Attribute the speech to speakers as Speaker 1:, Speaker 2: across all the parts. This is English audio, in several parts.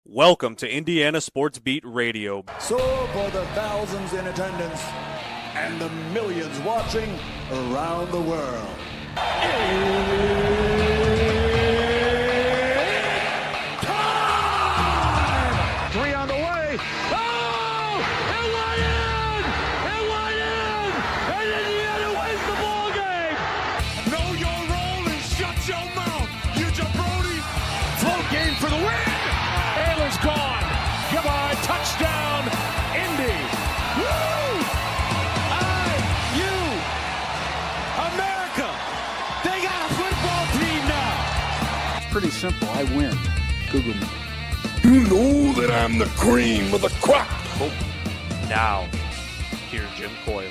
Speaker 1: Welcome to Indiana Sports Beat Radio.
Speaker 2: So for the thousands in attendance and the millions watching around the world. Time!
Speaker 3: Three on the way. Oh! It went in! It went in! And Indiana wins the ball game!
Speaker 4: Know your role and shut your mouth, you jabroni!
Speaker 3: Float game for the win! Ayla's gone. Goodbye. Touchdown, Indy. Woo! IU. America. They got a football team now.
Speaker 5: It's pretty simple. I win. Google me.
Speaker 4: You know that I'm the cream of the crop.
Speaker 1: Now, here's Jim Coyle.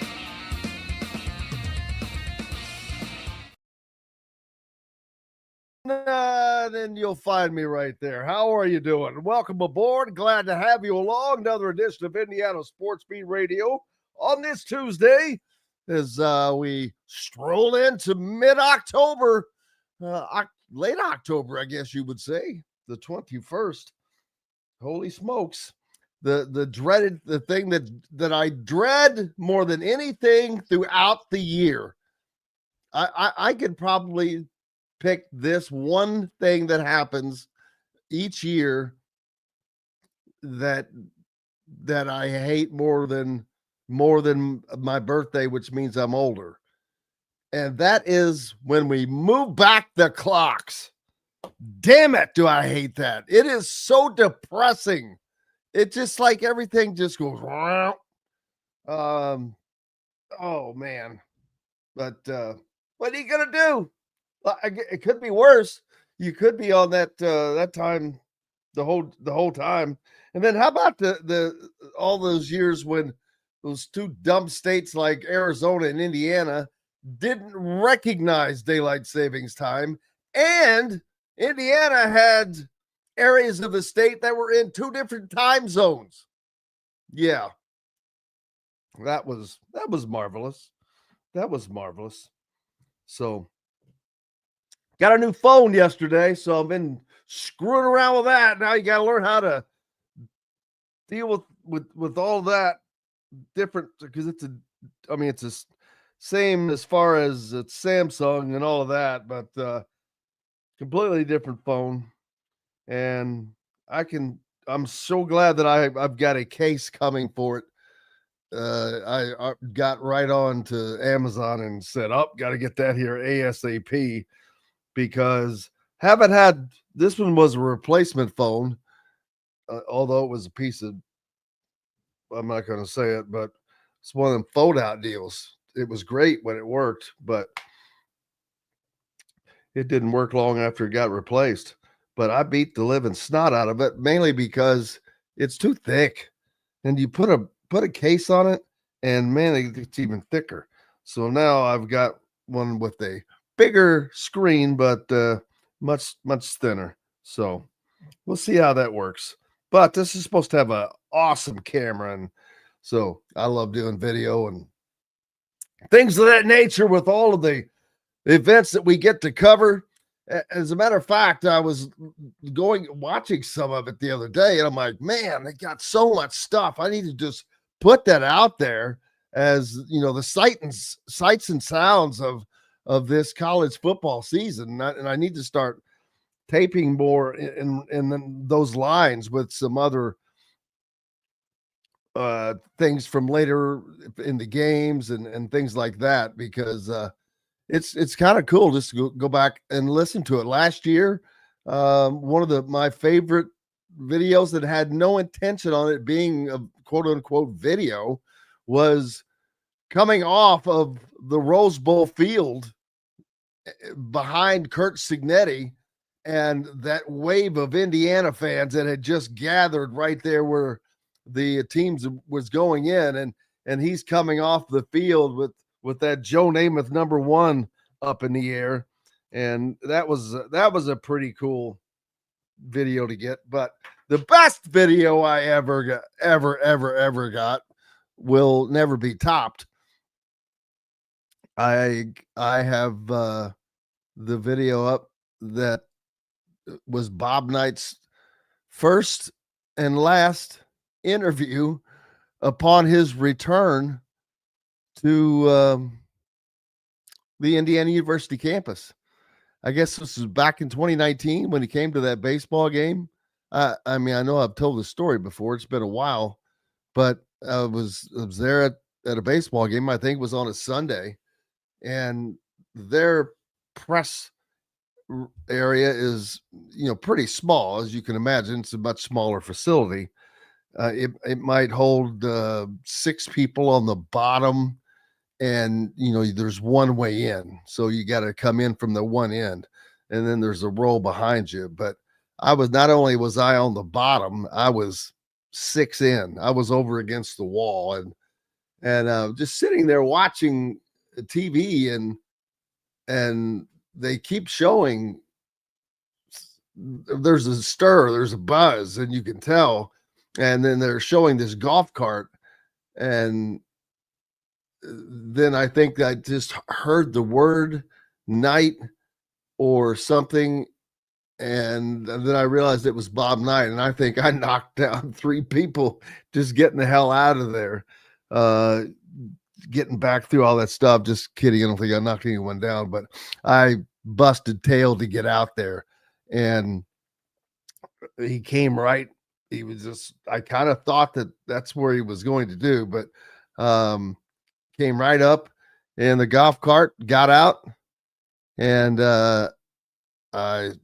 Speaker 6: Then you'll find me right there. How are you doing? Welcome aboard. Glad to have you along. Another edition of Indiana Sports Beat Radio on this Tuesday as we stroll into mid-October, late October, I guess you would say, the 21st. Holy smokes. The thing that I dread more than anything throughout the year. I could probably pick this one thing that happens each year that I hate more than my birthday, which means I'm older. And that is when we move back the clocks. Damn it, do I hate that. It is so depressing. It's just like everything just goes oh man. But what are you gonna do? It could be worse. You could be on that time the whole time. And then how about the all those years when those two dumb states like Arizona and Indiana didn't recognize daylight savings time, and Indiana had areas of the state that were in two different time zones. Yeah. That was marvelous. That was marvelous. So got a new phone yesterday, so I've been screwing around with that. Now you got to learn how to deal with all that different, because it's a same as far as it's Samsung and all of that, but completely different phone. And I'm so glad that I've got a case coming for it. I got right on to Amazon and said, got to get that here ASAP. Because haven't had, this one was a replacement phone, although it was a piece of, I'm not going to say it, but it's one of them fold out deals. It was great when it worked, but it didn't work long after it got replaced. But I beat the living snot out of it, mainly because it's too thick, and you put a case on it, and man, it's even thicker. So now I've got one with a bigger screen, but much thinner. So we'll see how that works. But this is supposed to have an awesome camera, and so I love doing video and things of that nature with all of the events that we get to cover. As a matter of fact, I was watching some of it the other day, and I'm like, man, they got so much stuff. I need to just put that out there as, you know, the sights and sounds of this college football season. And I need to start taping more in those lines with some other things from later in the games and things like that, because it's kind of cool just to go back and listen to it. Last year, one of my favorite videos that had no intention on it being a quote unquote video was coming off of the Rose Bowl field behind Curt Cignetti and that wave of Indiana fans that had just gathered right there where the teams was going in, and he's coming off the field with that Joe Namath #1 up in the air. And that was a pretty cool video to get. But the best video I ever got will never be topped. I have the video up that was Bob Knight's first and last interview upon his return to the Indiana University campus. I guess this was back in 2019 when he came to that baseball game. I mean, I know I've told the story before. It's been a while, but I was there at a baseball game. I think it was on a Sunday, and their press area is, pretty small, as you can imagine. It's a much smaller facility. It might hold 6 people on the bottom, and there's one way in, so you got to come in from the one end, and then there's a row behind you. But not only was I on the bottom, I was 6 in. I was over against the wall, and just sitting there watching TV, and they keep showing. There's a stir, there's a buzz, and you can tell. And then they're showing this golf cart, and then I think I just heard the word Knight or something, and then I realized it was Bob Knight, and I think I knocked down 3 people just getting the hell out of there, getting back through all that stuff. Just kidding. I don't think I knocked anyone down, but I busted tail to get out there, and he came right. He was just, I kind of thought that's where he was going to do, but came right up, and the golf cart got out, and I was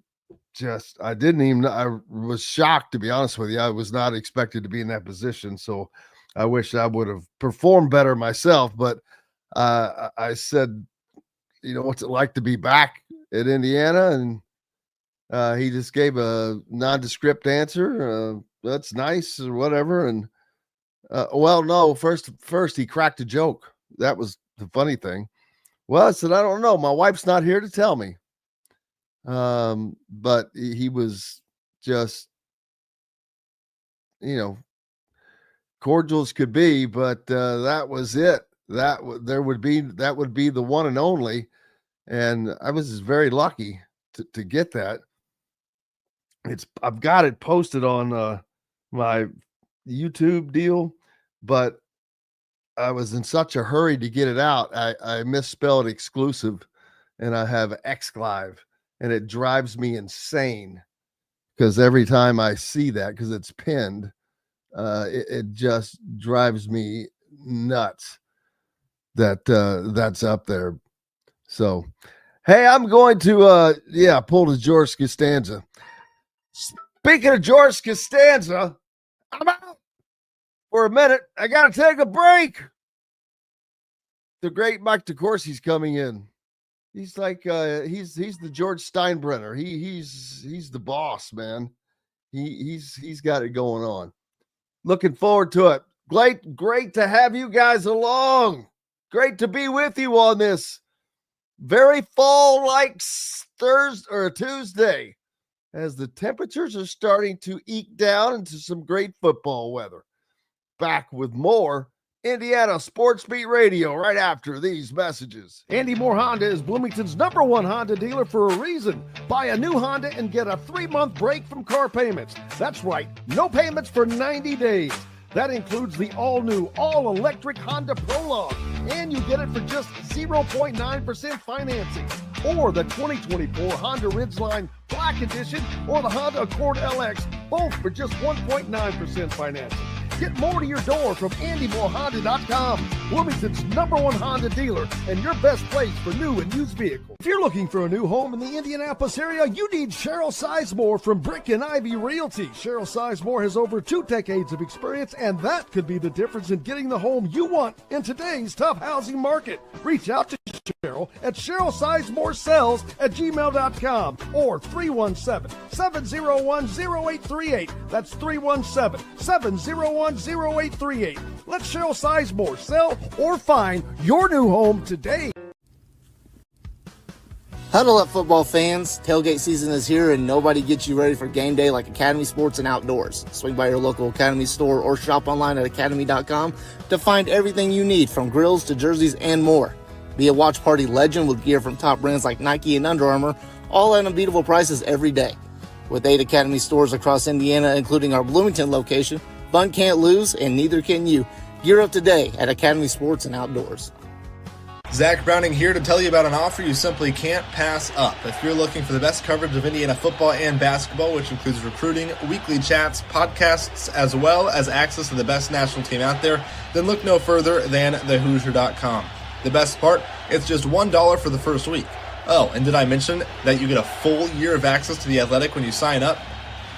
Speaker 6: shocked, to be honest with you. I was not expected to be in that position, so I wish I would have performed better myself. But I said, what's it like to be back at Indiana? And he just gave a nondescript answer. That's nice or whatever. And well, no, first he cracked a joke. That was the funny thing. Well, I said, I don't know. My wife's not here to tell me. But he was just, cordial as could be, but that was it. That would be the one and only. And I was very lucky to get that. I've got it posted on my YouTube deal, but I was in such a hurry to get it out. I misspelled exclusive, and I have Xlive, and it drives me insane because every time I see that, because it's pinned, it just drives me nuts that that's up there. So, hey, I'm going to pull the George Costanza. Speaking of George Costanza, I'm out for a minute. I got to take a break. The great Mike DeCourcy's coming in. He's like he's the George Steinbrenner. He's the boss, man. He's got it going on. Looking forward to it. Great to have you guys along. Great to be with you on this very fall-like Thursday or Tuesday, as the temperatures are starting to eke down into some great football weather. Back with more Indiana Sports Beat Radio right after these messages.
Speaker 7: Andy Moore Honda is Bloomington's #1 Honda dealer for a reason. Buy a new Honda and get a 3-month break from car payments. That's right, no payments for 90 days. That includes the all-new, all-electric Honda Prologue, and you get it for just 0.9% financing. Or the 2024 Honda Ridgeline Black Edition or the Honda Accord LX, both for just 1.9% financing. Get more to your door from AndyMooreHonda.com, Bloomington's #1 Honda dealer and your best place for new and used vehicles. If you're looking for a new home in the Indianapolis area, you need Cheryl Sizemore from Brick and Ivy Realty. Cheryl Sizemore has over 2 decades of experience, and that could be the difference in getting the home you want in today's tough housing market. Reach out to Cheryl at CherylSizemooreSells@gmail.com or 317-701-0838. That's 317-701-0838. Let Cheryl Sizemore sell or find your new home today.
Speaker 8: Huddle up, football fans. Tailgate season is here, and nobody gets you ready for game day like Academy Sports and Outdoors. Swing by your local Academy store or shop online at academy.com to find everything you need, from grills to jerseys and more. Be a watch party legend with gear from top brands like Nike and Under Armour, all at unbeatable prices every day. With 8 Academy stores across Indiana, including our Bloomington location, fun can't lose, and neither can you. Gear up today at Academy Sports and Outdoors.
Speaker 9: Zach Browning here to tell you about an offer you simply can't pass up. If you're looking for the best coverage of Indiana football and basketball, which includes recruiting, weekly chats, podcasts, as well as access to the best national team out there, then look no further than thehoosier.com. The best part, it's just $1 for the first week. Oh, and did I mention that you get a full year of access to The Athletic when you sign up?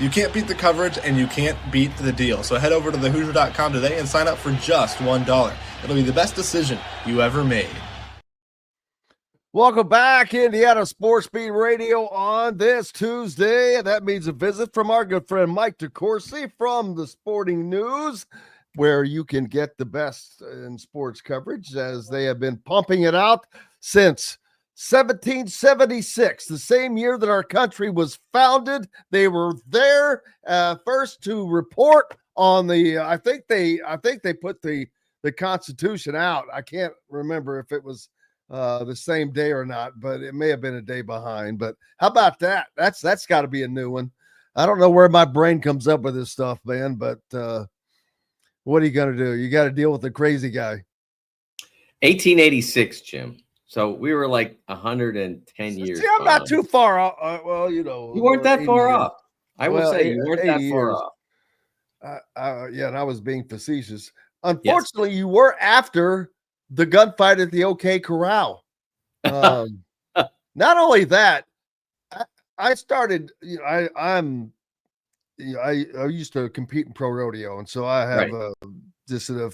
Speaker 9: You can't beat the coverage, and you can't beat the deal. So head over to thehoosier.com today and sign up for just $1. It'll be the best decision you ever made.
Speaker 6: Welcome back, Indiana Sports Beat Radio on this Tuesday. That means a visit from our good friend Mike DeCourcy from the Sporting News, where you can get the best in sports coverage, as they have been pumping it out since 1776, the same year that our country was founded. They were there first to report on the. I think they put the Constitution out. I can't remember if it was the same day or not, but it may have been a day behind. But how about that? That's got to be a new one. I don't know where my brain comes up with this stuff, man. But what are you gonna do? You got to deal with the crazy guy.
Speaker 10: 1886, Jim. So we were like 110 years.
Speaker 6: See, I'm not too far off. Well, you know,
Speaker 10: you weren't that far off. I would say you weren't that far
Speaker 6: years.
Speaker 10: off.
Speaker 6: Yeah, and I was being facetious. Unfortunately, you were after the gunfight at the OK Corral. Not only that, I started. You know, I used to compete in pro rodeo, and so I have just an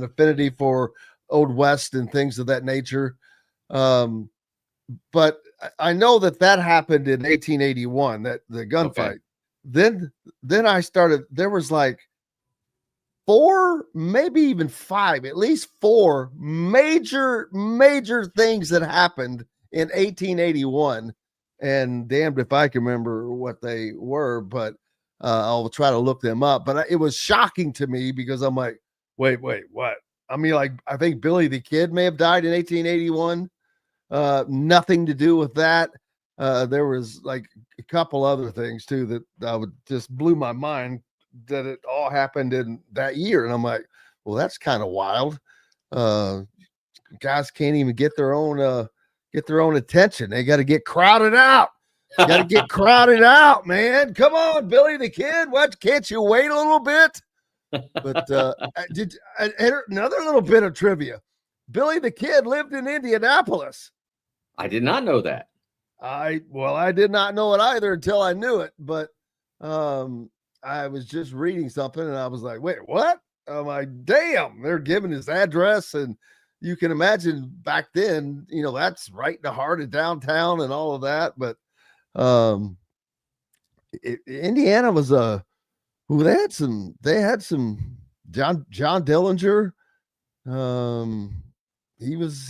Speaker 6: affinity for Old West and things of that nature. But I know that happened in 1881, that the gunfight. Okay. Then I started, there was like 4, maybe even 5, at least 4 major things that happened in 1881. And damned if I can remember what they were, but I'll try to look them up. But it was shocking to me because I'm like, wait, what? I mean, like, I think Billy the Kid may have died in 1881. Nothing to do with that. There was like a couple other things too that I would just blew my mind that it all happened in that year. And I'm like, well, that's kind of wild. Guys can't even get their own attention. They got to get crowded out. Got to get crowded out, man. Come on, Billy the Kid. What? Can't you wait a little bit? But another little bit of trivia. Billy the Kid lived in Indianapolis.
Speaker 10: I did not know that.
Speaker 6: I did not know it either until I knew it. But I was just reading something and I was like, wait, what? I'm like, damn, they're giving his address. And you can imagine back then, you know, that's right in the heart of downtown and all of that. But Indiana was they had some John Dillinger. He was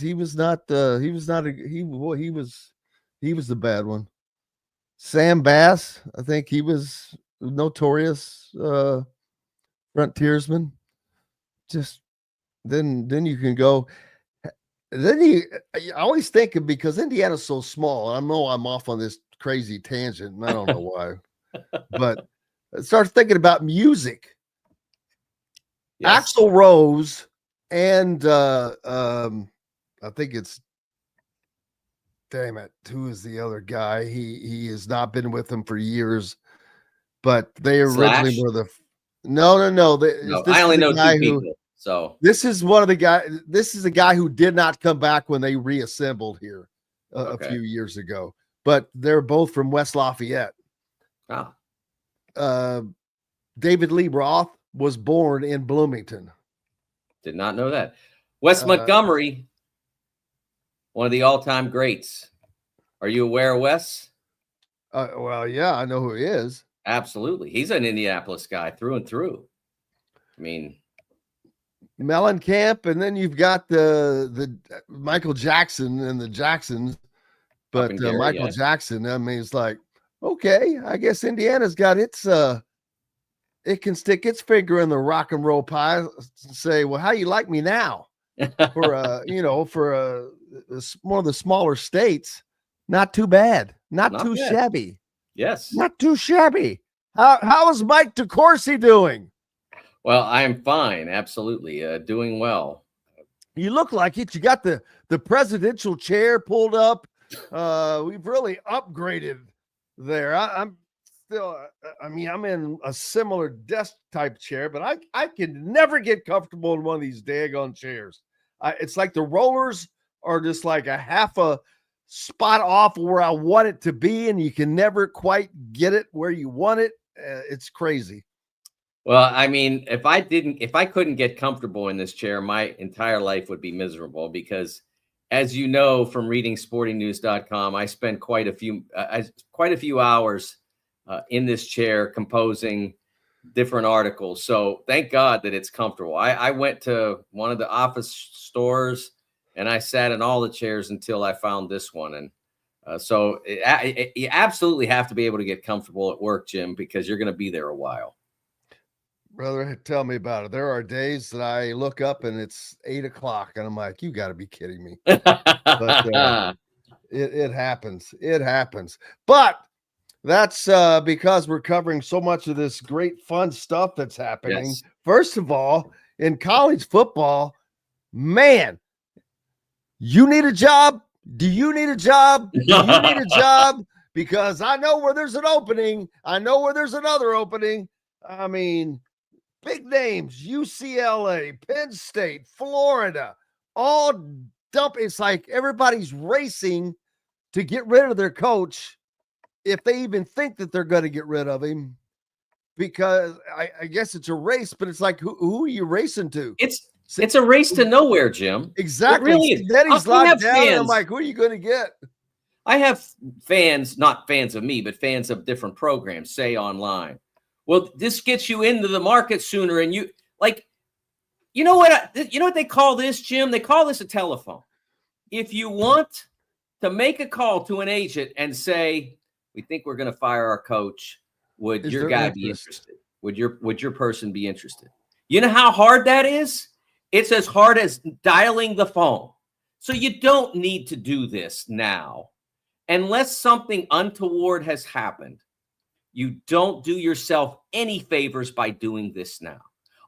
Speaker 6: the bad one. Sam Bass, I think he was notorious frontiersman. Just then you can go. I always think of, because Indiana's so small. I know I'm off on this crazy tangent, and I don't know why, but I started thinking about music. Yes. Axl Rose and I think it's, damn it, who is the other guy? He has not been with them for years, but they originally were the no.
Speaker 10: I only know 2 people. So
Speaker 6: this is one of the guys. This is a guy who did not come back when they reassembled here a few years ago, but they're both from West Lafayette.
Speaker 10: Wow.
Speaker 6: David Lee Roth was born in Bloomington.
Speaker 10: Did not know that. Wes Montgomery, one of the all-time greats. Are you aware of Wes?
Speaker 6: Well, yeah, I know who he is.
Speaker 10: Absolutely. He's an Indianapolis guy through and through. I mean,
Speaker 6: Mellencamp, and then you've got the Michael Jackson and the Jacksons. But Michael Jackson, I mean, it's like, okay, I guess Indiana's got its it can stick its finger in the rock and roll pie and say, well, how you like me now? For one of the smaller states, not too bad. Not too
Speaker 10: bad.
Speaker 6: shabby.
Speaker 10: Yes.
Speaker 6: Not too shabby. How is Mike DeCourcy doing?
Speaker 10: Well, I am fine. Absolutely. Doing well.
Speaker 6: You look like it. You got the presidential chair pulled up. We've really upgraded there. I'm still, I'm in a similar desk type chair, but I can never get comfortable in one of these daggone chairs. It's like the rollers are just like a half a spot off where I want it to be, and you can never quite get it where you want it. It's crazy.
Speaker 10: Well, I mean, if I couldn't get comfortable in this chair, my entire life would be miserable because, as you know from reading sportingnews.com, I spent quite a few hours in this chair composing different articles. So thank God that it's comfortable. I went to one of the office stores and I sat in all the chairs until I found this one. And so you absolutely have to be able to get comfortable at work, Jim, because you're going to be there a while.
Speaker 6: Brother, tell me about it. There are days that I look up and it's 8 o'clock and I'm like, you got to be kidding me. But it happens. It happens. But that's because we're covering so much of this great fun stuff that's happening.
Speaker 10: Yes.
Speaker 6: First of all, in college football, man, you need a job. Do you need a job? Do you need a job? Because I know where there's an opening. I know where there's another opening. I mean, big names, UCLA, Penn State, Florida, all dump. It's like everybody's racing to get rid of their coach if they even think that they're going to get rid of him, because I guess it's a race, but it's like, who are you racing to?
Speaker 10: It's a race to nowhere, Jim.
Speaker 6: Exactly.
Speaker 10: It really is.
Speaker 6: Cignetti locked down. And I'm like, who are you going to get?
Speaker 10: I have fans, not fans of me, but fans of different programs say online, well, this gets you into the market sooner. And you know what they call this, Jim? They call this a telephone. If you want to make a call to an agent and say, we think we're going to fire our coach, would your guy be interested? Would your person be interested? You know how hard that is? It's as hard as dialing the phone. So you don't need to do this now. Unless something untoward has happened, you don't do yourself any favors by doing this now.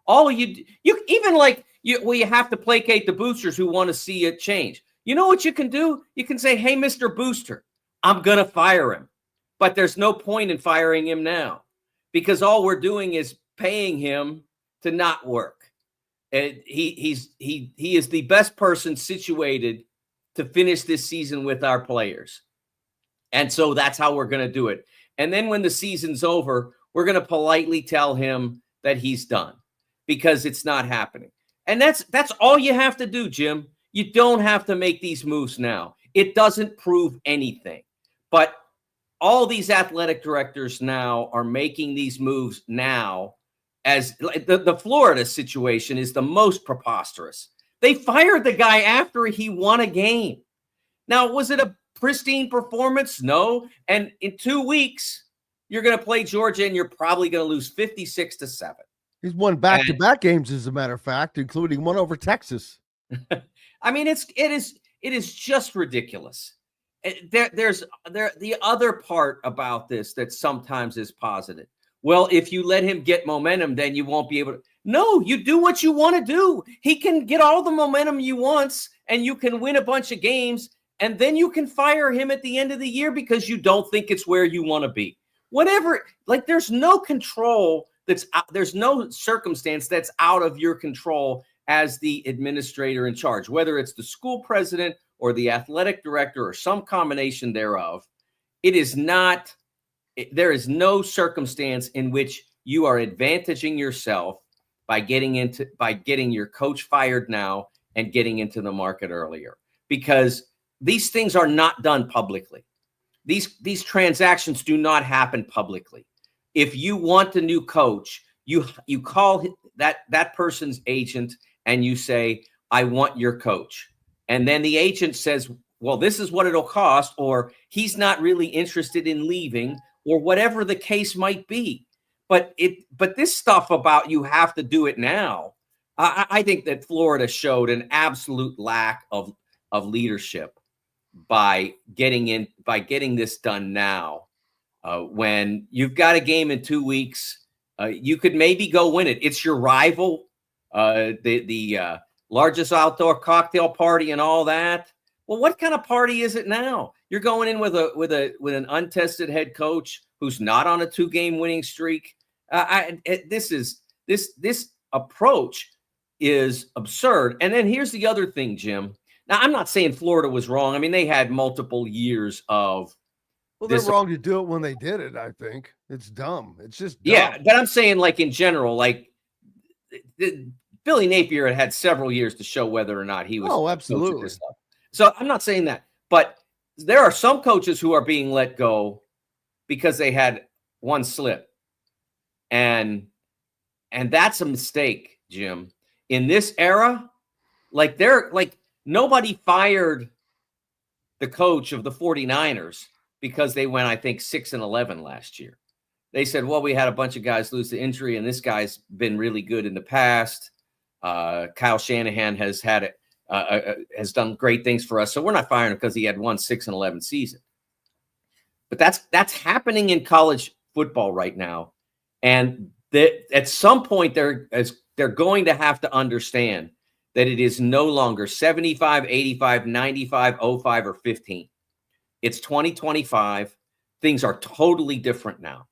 Speaker 10: All you have to placate the boosters who want to see it change. You know what you can do? You can say, hey, Mr. Booster, I'm going to fire him. But there's no point in firing him now because all we're doing is paying him to not work. And he is the best person situated to finish this season with our players. And so that's how we're going to do it. And then when the season's over, we're going to politely tell him that he's done because it's not happening. And that's all you have to do, Jim. You don't have to make these moves now. It doesn't prove anything. But all these athletic directors now are making these moves now, as the Florida situation is the most preposterous. They fired the guy after he won a game. Now, was it a pristine performance? No. And in 2 weeks, you're going to play Georgia and you're probably going to lose 56-7.
Speaker 6: He's won back-to-back games, as a matter of fact, including one over Texas.
Speaker 10: I mean, it is just ridiculous. There's the other part about this that sometimes is positive. Well, if you let him get momentum, then you won't be able to. No, you do what you want to do. He can get all the momentum you want, and you can win a bunch of games, and then you can fire him at the end of the year because you don't think it's where you want to be. Whatever, there's no control there's no circumstance that's out of your control as the administrator in charge, whether it's the school president or the athletic director or some combination thereof. There is no circumstance in which you are advantaging yourself by getting your coach fired now and getting into the market earlier, because these things are not done publicly. These transactions do not happen publicly. If you want a new coach, you call that person's agent and you say, I want your coach. And then the agent says, well, this is what it'll cost, or he's not really interested in leaving, or whatever the case might be. But this stuff about you have to do it now, I think that Florida showed an absolute lack of leadership by getting this done now. When you've got a game in 2 weeks, you could maybe go win it. It's your rival, the largest outdoor cocktail party and all that. Well, what kind of party is it now? You're going in with an untested head coach who's not on a 2-game winning streak. This approach is absurd. And then here's the other thing, Jim. Now, I'm not saying Florida was wrong. I mean, they had multiple years of.
Speaker 6: Well, they're wrong to do it when they did it. I think it's dumb. It's just dumb.
Speaker 10: Yeah, but I'm saying, like, in general, like Billy Napier had several years to show whether or not he was.
Speaker 6: Oh, absolutely.
Speaker 10: So I'm not saying that, but there are some coaches who are being let go because they had one slip, and that's a mistake, Jim. In this era, nobody fired the coach of the 49ers because they went, I think, 6-11 last year. They said, well, we had a bunch of guys lose to injury, and this guy's been really good in the past. Kyle Shanahan has had it. Has done great things for us, so we're not firing him because he had one 6-11 season. But that's happening in college football right now, and at some point they're going to have to understand that it is no longer 75, 85, 95, 05, or 15. It's 2025. Things are totally different now.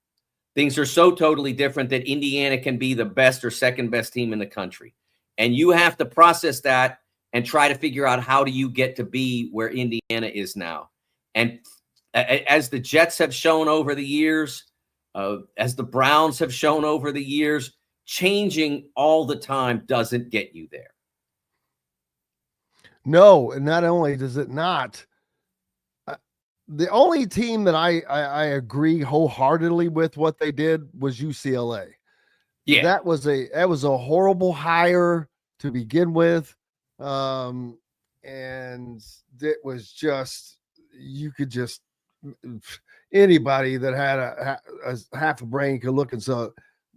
Speaker 10: Things are so totally different that Indiana can be the best or second best team in the country, and you have to process that and try to figure out how do you get to be where Indiana is now. And as the Jets have shown over the years, as the Browns have shown over the years, changing all the time doesn't get you there.
Speaker 6: No, and not only does it not, the only team that I agree wholeheartedly with what they did was UCLA.
Speaker 10: Yeah,
Speaker 6: that was a horrible hire to begin with. And it was just, you could just, anybody that had a half a brain could look and say,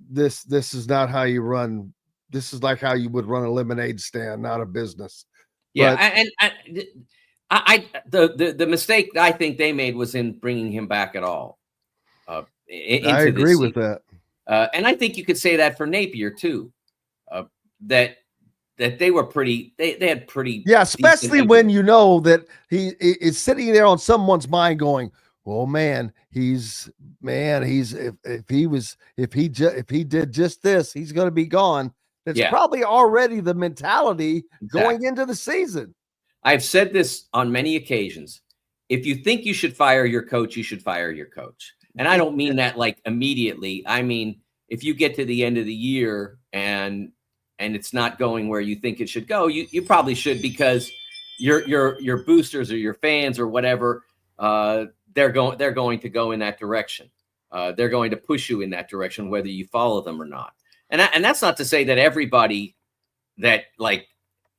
Speaker 6: this is not how you run. This is like how you would run a lemonade stand, not a business.
Speaker 10: Yeah. The mistake I think they made was in bringing him back at all.
Speaker 6: I agree with that.
Speaker 10: And I think you could say that for Napier too, that they were pretty, they had pretty.
Speaker 6: Yeah, especially when you know that he is sitting there on someone's mind going, well, if he did just this, he's going to be gone. It's probably already the mentality going into the season.
Speaker 10: I've said this on many occasions. If you think you should fire your coach, you should fire your coach. And I don't mean that like immediately. I mean, if you get to the end of the year and it's not going where you think it should go, you probably should, because your boosters or your fans or whatever, they're going to go in that direction. They're going to push you in that direction, whether you follow them or not. And that's not to say that everybody that like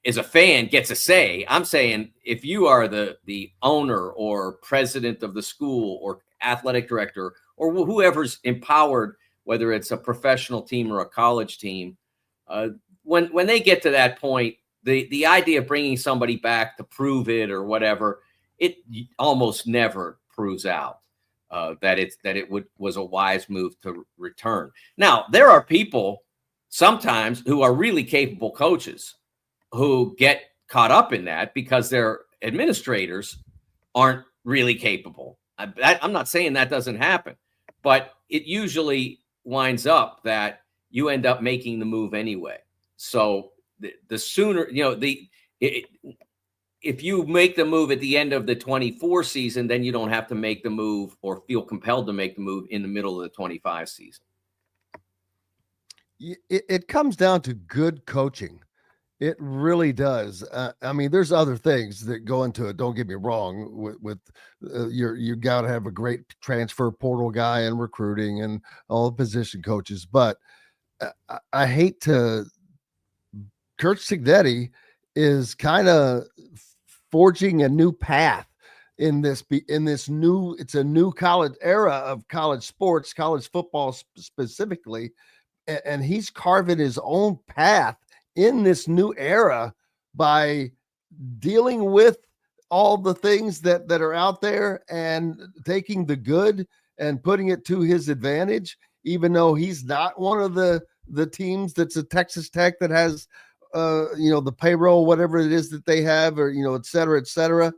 Speaker 10: is a fan gets a say. I'm saying if you are the owner or president of the school or athletic director or whoever's empowered, whether it's a professional team or a college team, when they get to that point, the idea of bringing somebody back to prove it or whatever, it almost never proves out that it was a wise move to return. Now, there are people sometimes who are really capable coaches who get caught up in that because their administrators aren't really capable. I'm not saying that doesn't happen, but it usually winds up that you end up making the move anyway. So the sooner, if you make the move at the end of the 24 season, then you don't have to make the move or feel compelled to make the move in the middle of the 25 season.
Speaker 6: It comes down to good coaching. It really does. I mean, there's other things that go into it. Don't get me wrong. You got to have a great transfer portal guy and recruiting and all the position coaches. But I hate to. Curt Cignetti is kind of forging a new path in this new. It's a new college era of college sports, college football specifically, and he's carving his own path in this new era by dealing with all the things that are out there and taking the good and putting it to his advantage, even though he's not one of the teams that's a Texas Tech that has, the payroll, whatever it is that they have, or, et cetera, et cetera.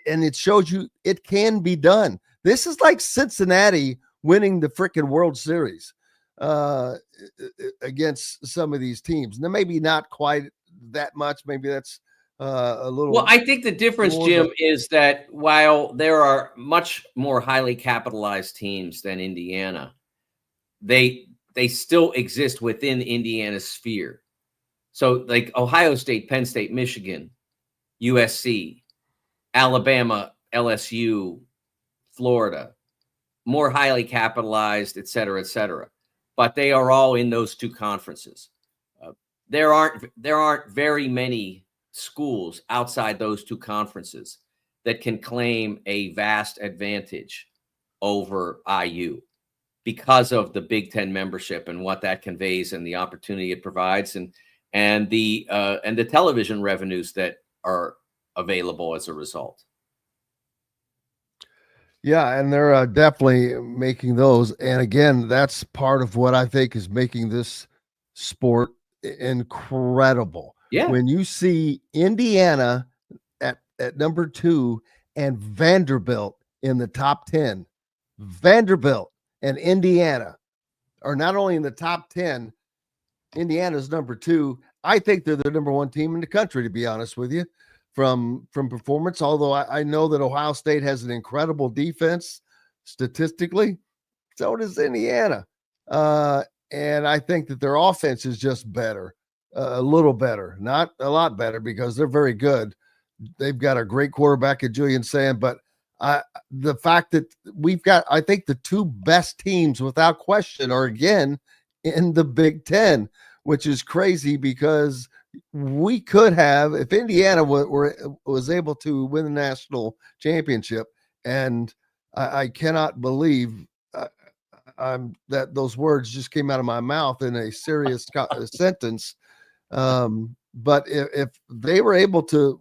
Speaker 6: And it shows you it can be done. This is like Cincinnati winning the freaking World Series against some of these teams. Now, maybe not quite that much. Maybe that's a little.
Speaker 10: Well, I think the difference, Jim, is that while there are much more highly capitalized teams than Indiana, they still exist within Indiana's sphere. So like Ohio State, Penn State, Michigan, USC, Alabama, LSU, Florida, more highly capitalized, et cetera, but they are all in those two conferences. There aren't very many schools outside those two conferences that can claim a vast advantage over IU because of the Big Ten membership and what that conveys and the opportunity it provides and the television revenues that are available as a result.
Speaker 6: Yeah, and they're definitely making those. And again, that's part of what I think is making this sport incredible.
Speaker 10: Yeah.
Speaker 6: When you see Indiana at number 2 and Vanderbilt in the top 10, Vanderbilt and Indiana are not only in the top 10, Indiana's number 2. I think they're the number 1 team in the country, to be honest with you, from performance. Although I know that Ohio State has an incredible defense statistically, so does Indiana. And I think that their offense is just better, a little better, not a lot better, because they're very good. They've got a great quarterback at Julian Sand, but the fact that we've got, I think the 2 best teams without question are again in the Big Ten, which is crazy because we could have, if Indiana was able to win the national championship, and I cannot believe that those words just came out of my mouth in a serious sentence. But if they were able to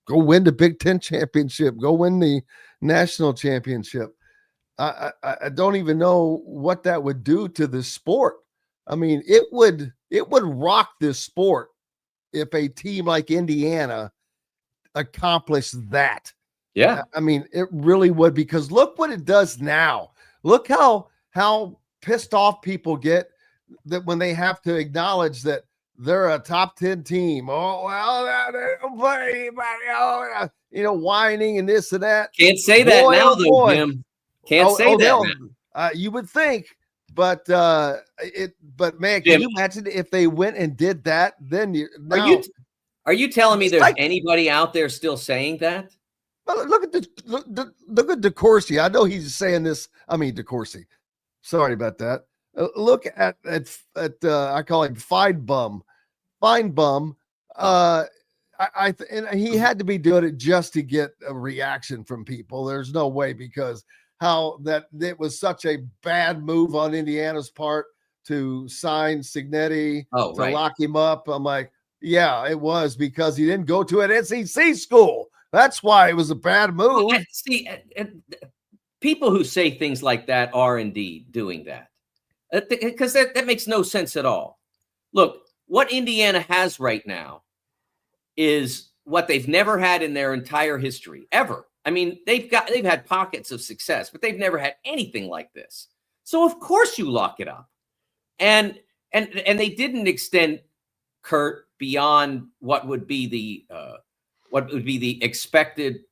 Speaker 6: go win the Big Ten championship, go win the national championship, I don't even know what that would do to the sport. I mean, it would rock this sport if a team like Indiana accomplished that.
Speaker 10: Yeah.
Speaker 6: I mean, it really would, because look what it does now. Look how pissed off people get that when they have to acknowledge that they're a top 10 team. Oh, well, they don't play anybody, whining and this and that.
Speaker 10: Can't say that now, though, Jim. Can't say that now.
Speaker 6: You would think, but man, can you imagine if they went and did that? Then
Speaker 10: are you telling me there's anybody out there still saying that?
Speaker 6: Well, look at DeCourcy. I know he's saying this. I mean, DeCourcy. Sorry about that. Look at I call him Fine Bum. And he had to be doing it just to get a reaction from people. There's no way, because how that it was such a bad move on Indiana's part to sign Cignetti, lock him up. I'm like, yeah, it was, because he didn't go to an SEC school. That's why it was a bad move.
Speaker 10: Well, see, people who say things like that are indeed doing that, because that makes no sense at all. Look, what Indiana has right now is what they've never had in their entire history, ever. I mean, they've had pockets of success, but they've never had anything like this. So of course you lock it up, and they didn't extend Curt beyond what would be the expected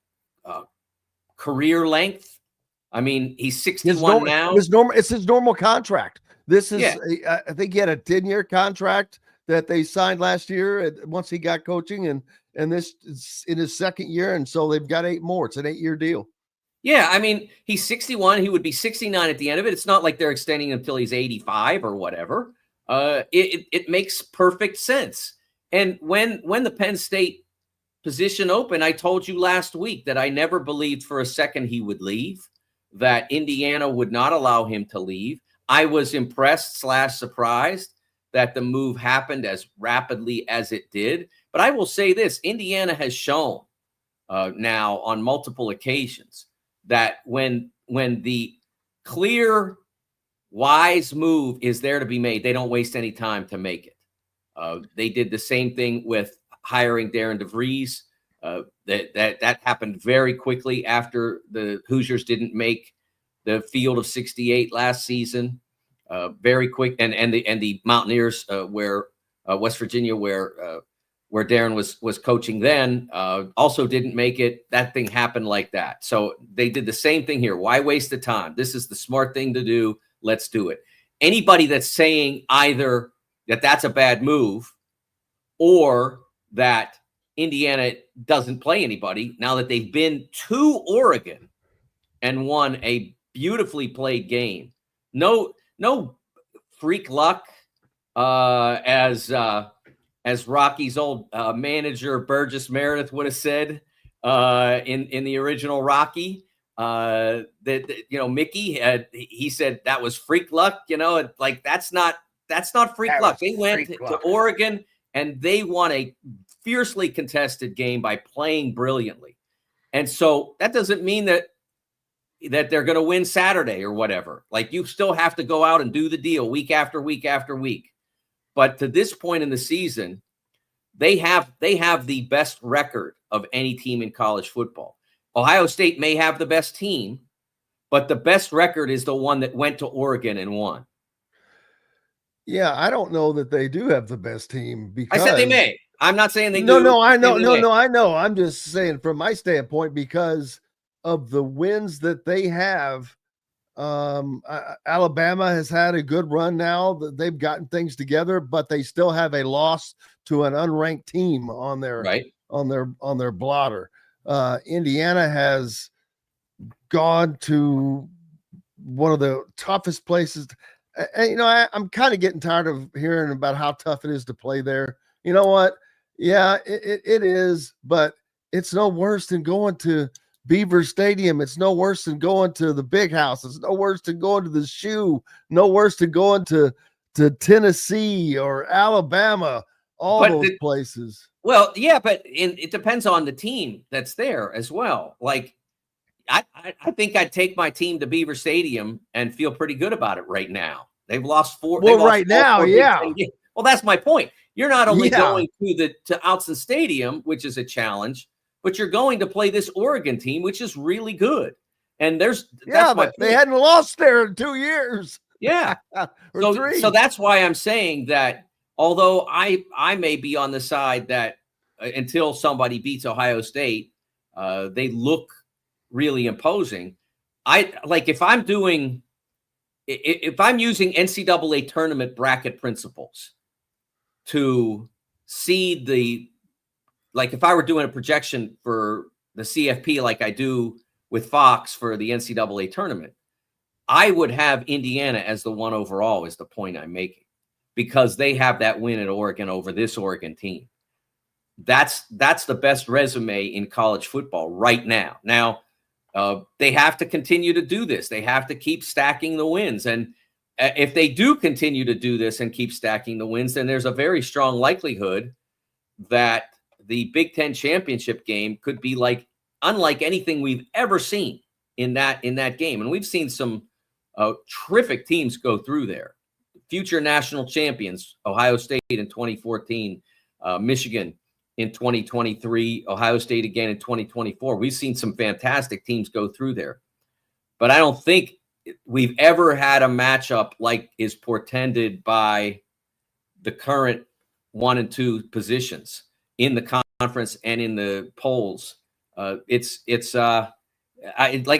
Speaker 10: career length. I mean, he's 61 now.
Speaker 6: It's his normal contract. This is, I think he had a 10-year contract that they signed last year once he got coaching, and this is in his 2nd year, and so they've got 8 more. It's an 8-year deal.
Speaker 10: Yeah, I mean, he's 61. He would be 69 at the end of it. It's not like they're extending until he's 85 or whatever. It makes perfect sense. And when the Penn State position opened, I told you last week that I never believed for a second he would leave, that Indiana would not allow him to leave. I was impressed / surprised that the move happened as rapidly as it did. But I will say this, Indiana has shown now on multiple occasions that when the clear, wise move is there to be made, they don't waste any time to make it. They did the same thing with hiring Darren DeVries. That happened very quickly after the Hoosiers didn't make the field of 68 last season. Very quick, and the Mountaineers, where West Virginia, where Darren was coaching then, also didn't make it. That thing happened like that. So they did the same thing here. Why waste the time? This is the smart thing to do. Let's do it. Anybody that's saying either that that's a bad move or that Indiana doesn't play anybody now that they've been to Oregon and won a beautifully played game. No freak luck, as Rocky's old manager Burgess Meredith would have said in the original Rocky. Mickey he said that was freak luck. Like that's not freak luck. They went to Oregon and they won a fiercely contested game by playing brilliantly, and so that doesn't mean that they're going to win Saturday or whatever. Like you still have to go out and do the deal week after week after week. But to this point in the season, they have the best record of any team in college football. Ohio State may have the best team, but the best record is the one that went to Oregon and won.
Speaker 6: Yeah, I don't know that they do have the best team because
Speaker 10: I said they may. I'm not saying they do.
Speaker 6: No, I know. I know. I'm just saying from my standpoint, because of the wins that they have, Alabama has had a good run now that they've gotten things together, but they still have a loss to an unranked team on their on their blotter. Indiana has gone to one of the toughest places. And, I'm kind of getting tired of hearing about how tough it is to play there. You know what? Yeah, it is, but it's no worse than going to Beaver Stadium. It's no worse than going to the Big House. It's no worse than going to the Shoe. No worse than going to Tennessee or Alabama, those places.
Speaker 10: Well, yeah, but it depends on the team that's there as well. Like, I think I'd take my team to Beaver Stadium and feel pretty good about it right now. They've lost four.
Speaker 6: Well, right now, yeah.
Speaker 10: Well, that's my point. You're not only going to Autzen Stadium, which is a challenge, but you're going to play this Oregon team, which is really good. And
Speaker 6: they hadn't lost there in 2 years.
Speaker 10: Yeah,
Speaker 6: or 3.
Speaker 10: So that's why I'm saying that. Although I may be on the side that until somebody beats Ohio State, they look really imposing. If I'm using NCAA tournament bracket principles to seed if I were doing a projection for the CFP like I do with Fox for the NCAA tournament, I would have Indiana as the one overall is the point I'm making, because they have that win at Oregon over this Oregon team. That's the best resume in college football right now. Now, they have to continue to do this. They have to keep stacking the wins. And if they do continue to do this and keep stacking the wins, then there's a very strong likelihood that the Big Ten championship game could be unlike anything we've ever seen in that game. And we've seen some terrific teams go through there. Future national champions, Ohio State in 2014, Michigan in 2023, Ohio State again in 2024. We've seen some fantastic teams go through there. But I don't think we've ever had a matchup like is portended by the current 1 and 2 positions in the conference and in the polls. Like I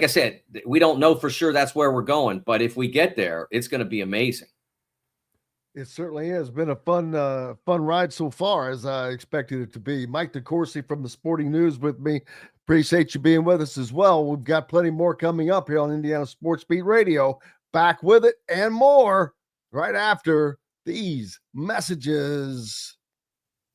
Speaker 10: said, we don't know for sure that's where we're going, but if we get there, it's going to be amazing.
Speaker 6: It certainly has been a fun ride so far, as I expected it to be. Mike DeCourcy from the Sporting News with me. Appreciate you being with us as well. We've got plenty more coming up here on Indiana Sports Beat Radio. Back with it and more right after these messages.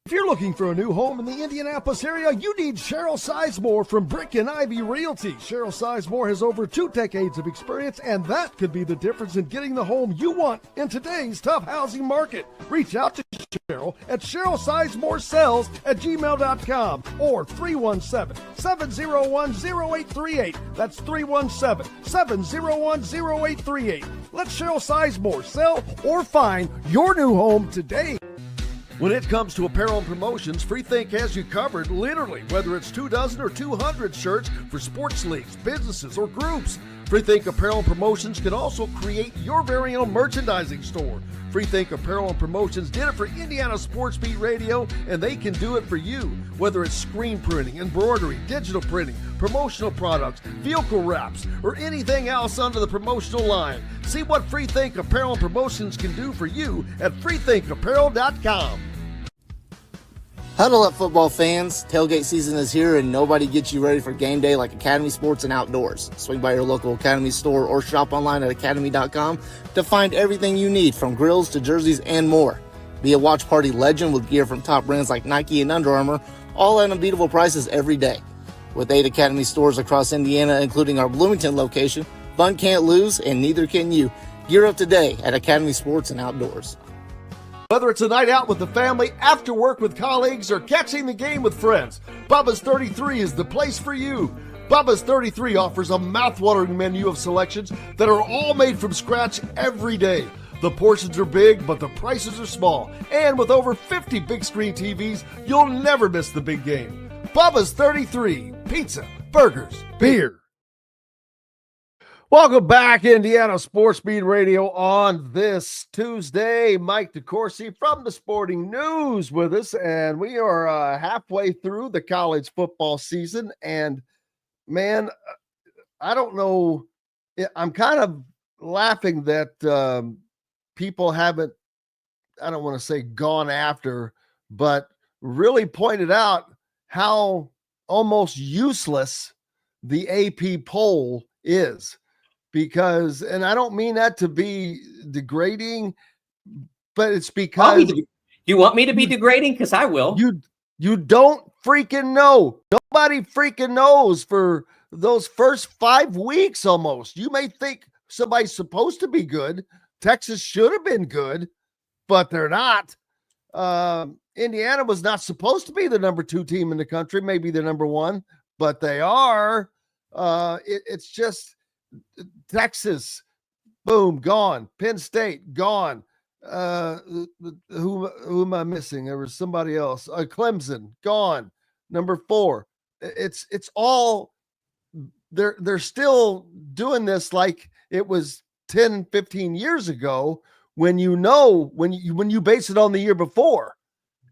Speaker 7: If you're looking for a new home in the Indianapolis area, you need Cheryl Sizemore from Brick and Ivy Realty. Cheryl Sizemore has over 2 decades of experience, and that could be the difference in getting the home you want in today's tough housing market. Reach out to Cheryl at CherylSizemore@gmail.com or 317-701-0838. That's 317-701-0838. Let Cheryl Sizemore sell or find your new home today. When it comes to apparel and promotions, Freethink has you covered, literally, whether it's 24 or 200 shirts for sports leagues, businesses, or groups. Freethink Apparel and Promotions can also create your very own merchandising store. Freethink Apparel and Promotions did it for Indiana Sports Beat Radio, and they can do it for you. Whether it's screen printing, embroidery, digital printing, promotional products, vehicle wraps, or anything else under the promotional line. See what Freethink Apparel and Promotions can do for you at freethinkapparel.com.
Speaker 8: Huddle up, football fans. Tailgate season is here, and nobody gets you ready for game day like Academy Sports and Outdoors. Swing by your local Academy store or shop online at academy.com to find everything you need, from grills to jerseys and more. Be a watch party legend with gear from top brands like Nike and Under Armour, all at unbeatable prices every day. With 8 Academy stores across Indiana, including our Bloomington location, fun can't lose, and neither can you. Gear up today at Academy Sports and Outdoors.
Speaker 7: Whether it's a night out with the family, after work with colleagues, or catching the game with friends, Bubba's 33 is the place for you. Bubba's 33 offers a mouthwatering menu of selections that are all made from scratch every day. The portions are big, but the prices are small. And with over 50 big screen TVs, you'll never miss the big game. Bubba's 33, pizza, burgers, beer. Welcome back, Indiana Sports Beat Radio, on this Tuesday. Mike DeCourcy from the Sporting News with us, and we are halfway through the college football season. And man, I don't know, I'm kind of laughing that people haven't, I don't want to say gone after, but really pointed out how almost useless the AP poll is. Because, and I don't mean that to be degrading, but it's because
Speaker 10: you want me to be degrading? Because I will.
Speaker 7: You don't freaking know. Nobody freaking knows for those first 5 weeks almost. You may think somebody's supposed to be good. Texas should have been good, but they're not. Indiana was not supposed to be the number 2 team in the country, maybe the number 1, but they are. It's just Texas, boom, gone. Penn State, gone. Who am I missing? There was somebody else. Clemson, gone. Number 4. It's all they're still doing this like it was 10, 15 years ago when you base it on the year before.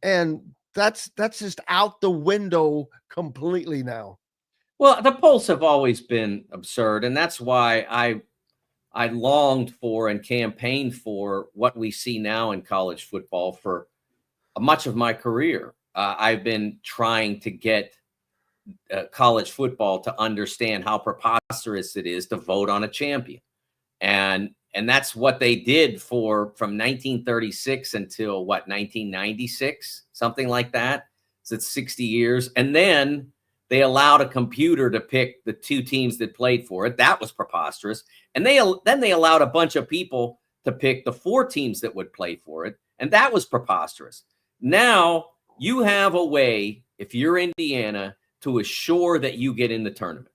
Speaker 7: And that's just out the window completely now.
Speaker 10: Well, the polls have always been absurd, and that's why I longed for and campaigned for what we see now in college football for much of my career. I've been trying to get college football to understand how preposterous it is to vote on a champion, and that's what they did from 1936 until 1996, something like that. So it's 60 years, and then they allowed a computer to pick the 2 teams that played for it. That was preposterous. And then they allowed a bunch of people to pick the 4 teams that would play for it. And that was preposterous. Now you have a way, if you're Indiana, to assure that you get in the tournament.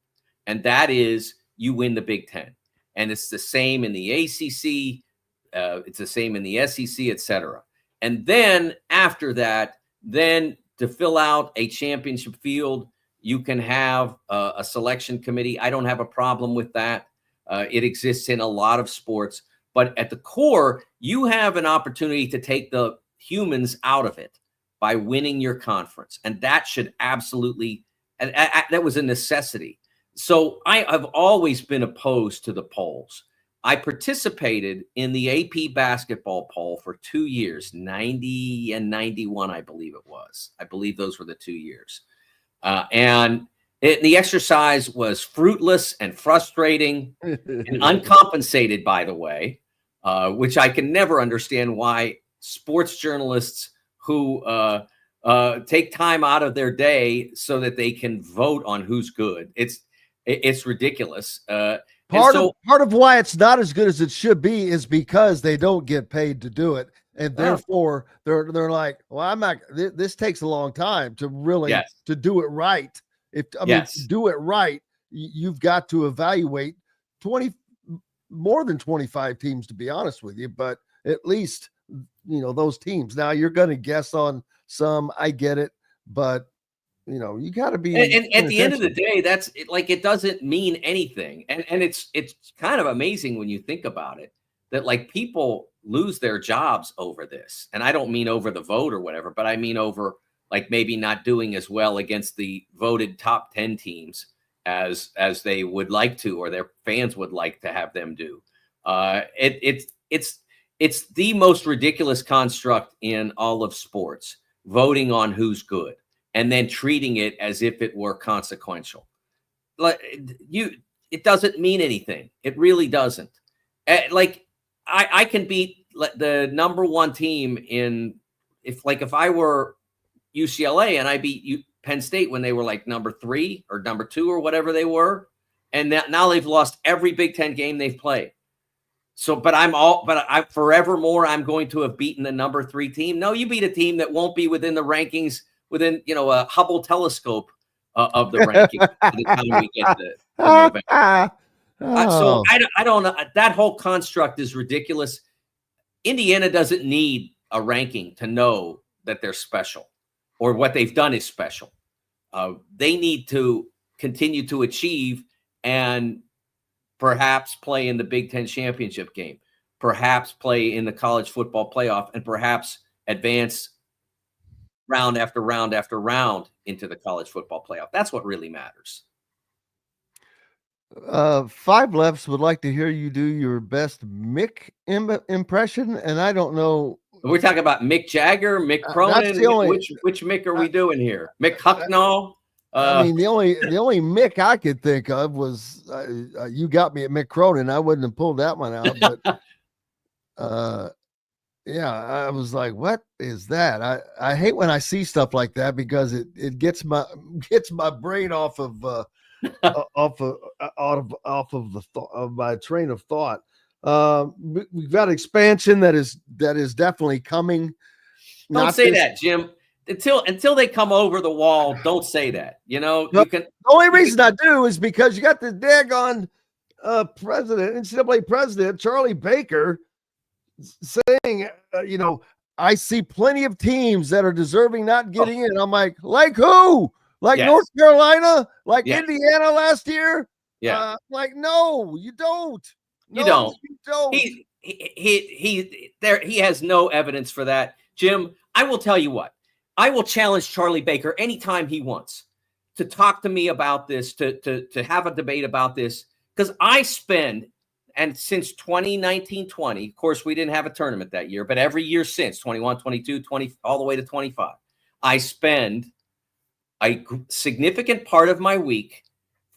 Speaker 10: And that is you win the Big Ten. And it's the same in the ACC. It's the same in the SEC, et cetera. And then after that, then to fill out a championship field, you can have a selection committee. I don't have a problem with that. It exists in a lot of sports. But at the core, you have an opportunity to take the humans out of it by winning your conference. And that should absolutely, that was a necessity. So I have always been opposed to the polls. I participated in the AP basketball poll for 2 years, 90 and 91, I believe it was. I believe those were the 2 years. The exercise was fruitless and frustrating and uncompensated, by the way, which I can never understand why sports journalists who take time out of their day so that they can vote on who's good. It's ridiculous.
Speaker 7: Part of why it's not as good as it should be is because they don't get paid to do it.
Speaker 6: And therefore they're like, well, I'm not, this takes a long time to really, to do it right. To do it right, you've got to evaluate more than 25 teams, to be honest with you, but at least, those teams. Now you're going to guess on some, I get it, but you got to be.
Speaker 10: And at the end of the day, that's like, it doesn't mean anything. And it's kind of amazing when you think about it, that like people lose their jobs over this. And I don't mean over the vote or whatever, but I mean over like maybe not doing as well against the voted top 10 teams as they would like to, or their fans would like to have them do. It's the most ridiculous construct in all of sports, voting on who's good and then treating it as if it were consequential. It doesn't mean anything. It really doesn't. Like I can beat the number one team if I were UCLA and I beat Penn State when they were like number 3 or number 2 or whatever they were, and now they've lost every Big Ten game they've played. So, but I forevermore, I'm going to have beaten the number 3 team. No, you beat a team that won't be within the rankings, within, a Hubble telescope of the rankings by the time we get to November. So I don't know. That whole construct is ridiculous. Indiana doesn't need a ranking to know that they're special or what they've done is special. They need to continue to achieve and perhaps play in the Big Ten championship game, perhaps play in the college football playoff, and perhaps advance round after round after round into the college football playoff. That's what really matters.
Speaker 6: Five Lefts would like to hear you do your best Mick impression, and I don't know.
Speaker 10: We're talking about Mick Jagger, Mick Cronin. Which Mick are we doing here? Mick Hucknall?
Speaker 6: I mean, the only Mick I could think of was you got me at Mick Cronin. I wouldn't have pulled that one out, but yeah, I was like, what is that? I hate when I see stuff like that because it gets my brain off of my train of thought. We've got expansion that is definitely coming.
Speaker 10: Don't say that, Jim. Until they come over the wall, don't say that. The
Speaker 6: only reason I do is because you got the daggone NCAA president, Charlie Baker, saying, I see plenty of teams that are deserving not getting in. I'm like who? Like North Carolina? Like Indiana last year?
Speaker 10: Yeah.
Speaker 6: No, you don't.
Speaker 10: You don't. He has no evidence for that. Jim, I will tell you what. I will challenge Charlie Baker anytime he wants to talk to me about this, to have a debate about this, because I spend, and since 2019-20, of course, we didn't have a tournament that year, but every year since 21, 22, 20, all the way to 25, I spend a significant part of my week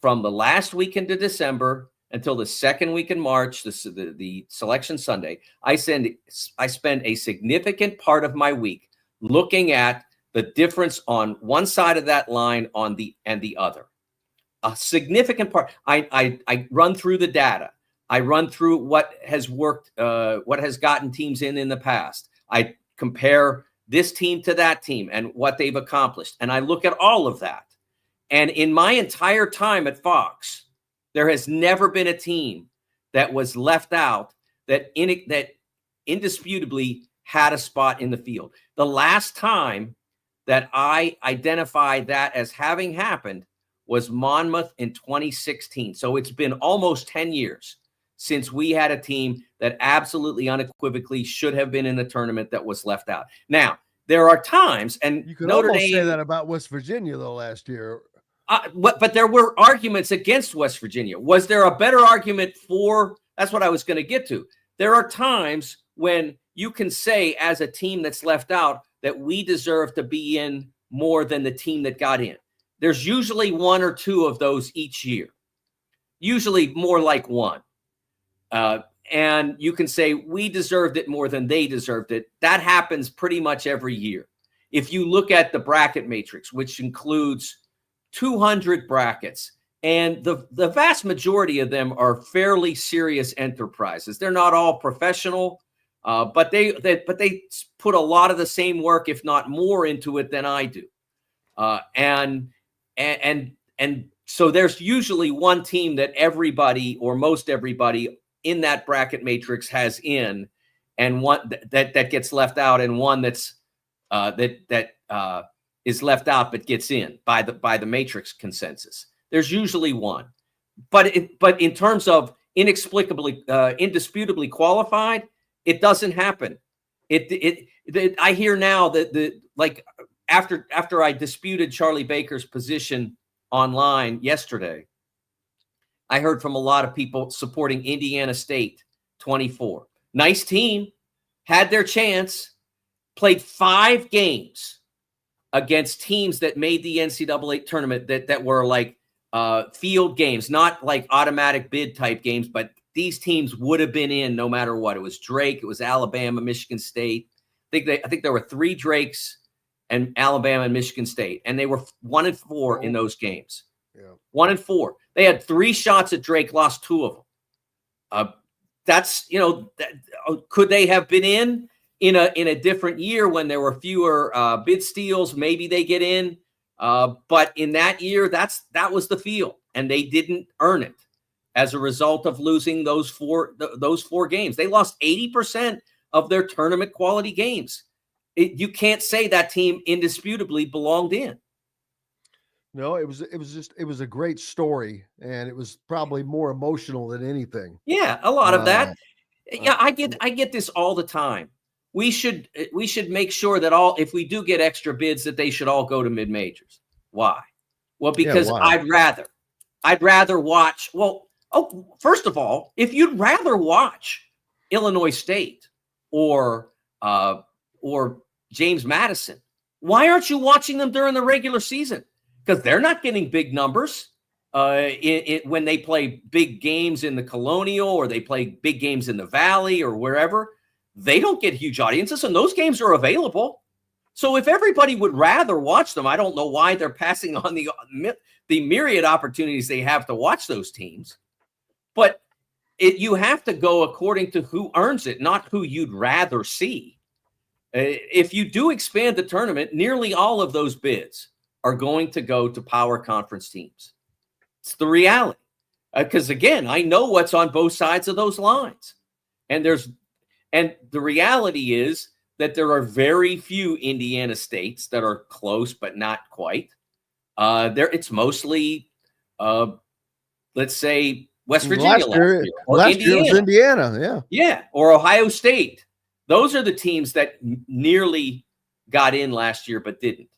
Speaker 10: from the last weekend of December until the second week in March, the selection Sunday. I spend a significant part of my week looking at the difference on one side of that line and the other. A significant part. I run through the data. I run through what has worked, what has gotten teams in the past. I compare this team to that team and what they've accomplished. And I look at all of that. And in my entire time at Fox, there has never been a team that was left out that indisputably had a spot in the field. The last time that I identified that as having happened was Monmouth in 2016. So it's been almost 10 years since we had a team that absolutely unequivocally should have been in the tournament that was left out. Now, there are times, and
Speaker 6: you could Notre Dame say that about West Virginia though last year.
Speaker 10: But there were arguments against West Virginia. Was there a better argument for? That's what I was going to get to. There are times when you can say as a team that's left out that we deserve to be in more than the team that got in. There's usually one or two of those each year, usually more like one. And you can say we deserved it more than they deserved it. That happens pretty much every year. If you look at the bracket matrix, which includes 200 brackets, and the vast majority of them are fairly serious enterprises. They're not all professional. But they put a lot of the same work, if not more, into it than I do. And so there's usually one team that everybody or most everybody in that bracket matrix has in, and one that gets left out, and one that's is left out but gets in by the matrix consensus. There's usually one, but in terms of indisputably qualified, it doesn't happen. I hear now that after I disputed Charlie Baker's position online yesterday, I heard from a lot of people supporting Indiana State 24. Nice team, had their chance, played 5 games against teams that made the NCAA tournament that were like field games, not like automatic bid type games, but these teams would have been in no matter what. It was Drake, it was Alabama, Michigan State. I think there were 3 Drakes and Alabama and Michigan State, and they were 1-4 in those games.
Speaker 6: Yeah.
Speaker 10: 1-4. They had 3 shots at Drake, lost 2 of them. Could they have been in a different year when there were fewer bid steals? Maybe they get in. But in that year, that was the field, and they didn't earn it as a result of losing those four games. They lost 80% of their tournament quality games. You can't say that team indisputably belonged in.
Speaker 6: No, it was a great story, and it was probably more emotional than anything.
Speaker 10: Yeah, a lot of that. Yeah, I get this all the time. We should make sure that if we do get extra bids, that they should all go to mid-majors. Why? Well, because I'd rather watch. Well, first of all, if you'd rather watch Illinois State or James Madison, why aren't you watching them during the regular season? Because they're not getting big numbers when they play big games in the Colonial, or they play big games in the Valley or wherever. They don't get huge audiences, and those games are available. So if everybody would rather watch them, I don't know why they're passing on the myriad opportunities they have to watch those teams. But you have to go according to who earns it, not who you'd rather see. If you do expand the tournament, nearly all of those bids are going to go to power conference teams. It's the reality. Because again, I know what's on both sides of those lines. And the reality is that there are very few Indiana States that are close, but not quite. It's mostly, let's say, West Virginia
Speaker 6: last year was Indiana, yeah.
Speaker 10: Yeah, or Ohio State. Those are the teams that nearly got in last year but didn't.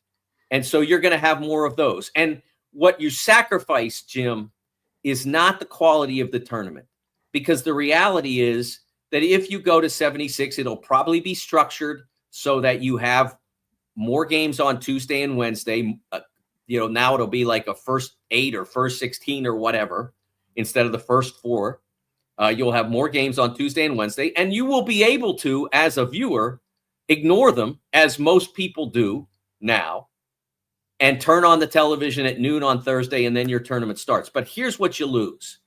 Speaker 10: And so you're going to have more of those. And what you sacrifice, Jim, is not the quality of the tournament. Because the reality is that if you go to 76, it'll probably be structured so that you have more games on Tuesday and Wednesday. Now it'll be like a first 8 or first 16 or whatever instead of the first 4. You'll have more games on Tuesday and Wednesday, and you will be able to, as a viewer, ignore them, as most people do now, and turn on the television at noon on Thursday, and then your tournament starts. But here's what you lose.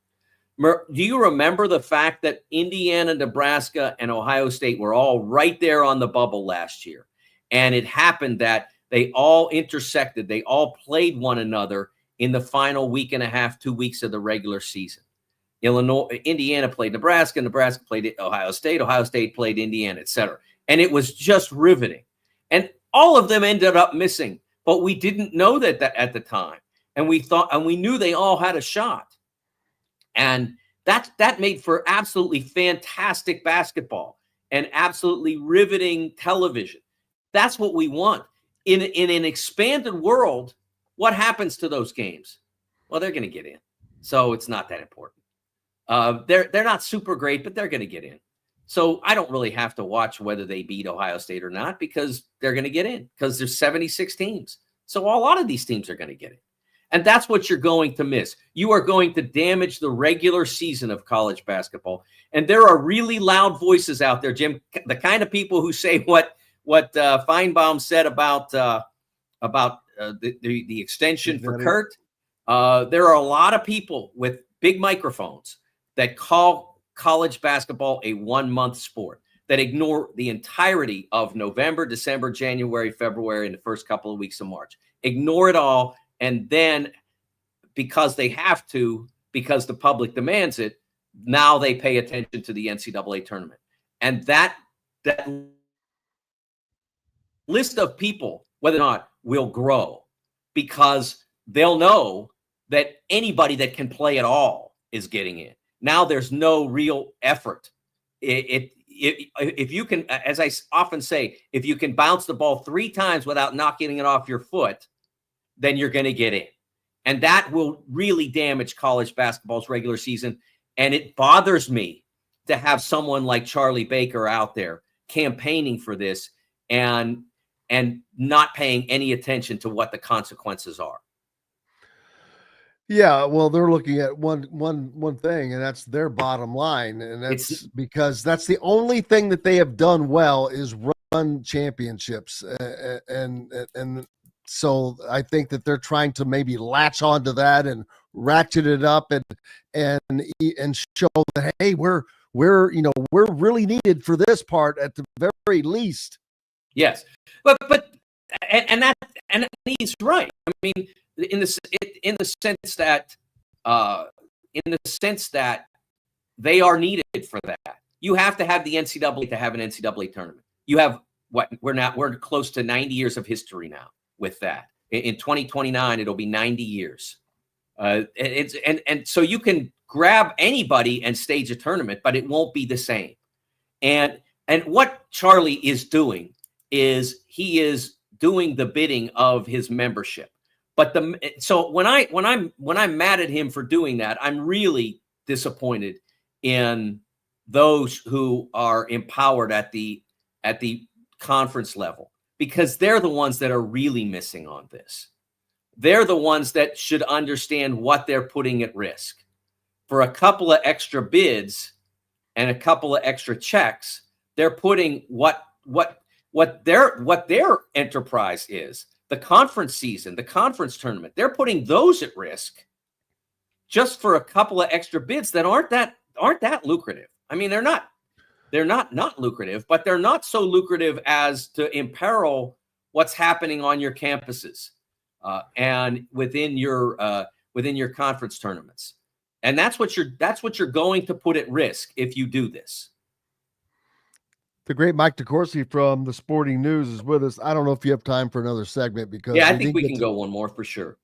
Speaker 10: Do you remember the fact that Indiana, Nebraska, and Ohio State were all right there on the bubble last year? And it happened that they all intersected. They all played one another in the final week and a half, 2 weeks of the regular season. Indiana played Nebraska, Nebraska played Ohio State played Indiana, etc. And it was just riveting. And all of them ended up missing, but we didn't know that at the time. And we knew they all had a shot. And that made for absolutely fantastic basketball and absolutely riveting television. That's what we want. In an expanded world, what happens to those games? Well, they're going to get in. So it's not that important. They're not super great, but they're going to get in. So I don't really have to watch whether they beat Ohio State or not, because they're going to get in, because there's 76 teams. So a lot of these teams are going to get in. And that's what you're going to miss. You are going to damage the regular season of college basketball. And there are really loud voices out there, Jim, the kind of people who say what Feinbaum said about the extension for Curt. There are a lot of people with big microphones that call college basketball a 1-month sport. that ignore the entirety of November, December, January, February, and the first couple of weeks of March. Ignore it all. And then because they have to, because the public demands it, now they pay attention to the NCAA tournament. And that list of people, whether or not, will grow because they'll know that anybody that can play at all is getting in. Now there's no real effort. If you can, as I often say, if you can bounce the ball 3 times without knocking it off your foot, then you're going to get in. And that will really damage college basketball's regular season. And it bothers me to have someone like Charlie Baker out there campaigning for this and not paying any attention to what the consequences are.
Speaker 6: Yeah, well, they're looking at one thing, and that's their bottom line, and that's because that's the only thing that they have done well is run championships, and so I think that they're trying to maybe latch onto that and ratchet it up and show that, hey, we're really needed for this part at the very least. Yes,
Speaker 10: but he's right. I mean, in the sense that they are needed for that. You have to have the NCAA to have an NCAA tournament. You have we're close to 90 years of history now with that. In 2029, it'll be 90 years. And so you can grab anybody and stage a tournament, but it won't be the same. And what Charlie is doing is he is doing the bidding of his membership. But so when I'm mad at him for doing that, I'm really disappointed in those who are empowered at the conference level, because they're the ones that are really missing on this. They're the ones that should understand what they're putting at risk. For a couple of extra bids and a couple of extra checks, they're putting what their enterprise is. The conference season, the conference tournament, they're putting those at risk just for a couple of extra bids that aren't that lucrative. I mean, they're not lucrative, but they're not so lucrative as to imperil what's happening on your campuses and within your conference tournaments. And that's what you're going to put at risk if you do this.
Speaker 6: The great Mike DeCourcy from the Sporting News is with us. I don't know if you have time for another segment because
Speaker 10: I think we can go one more for sure.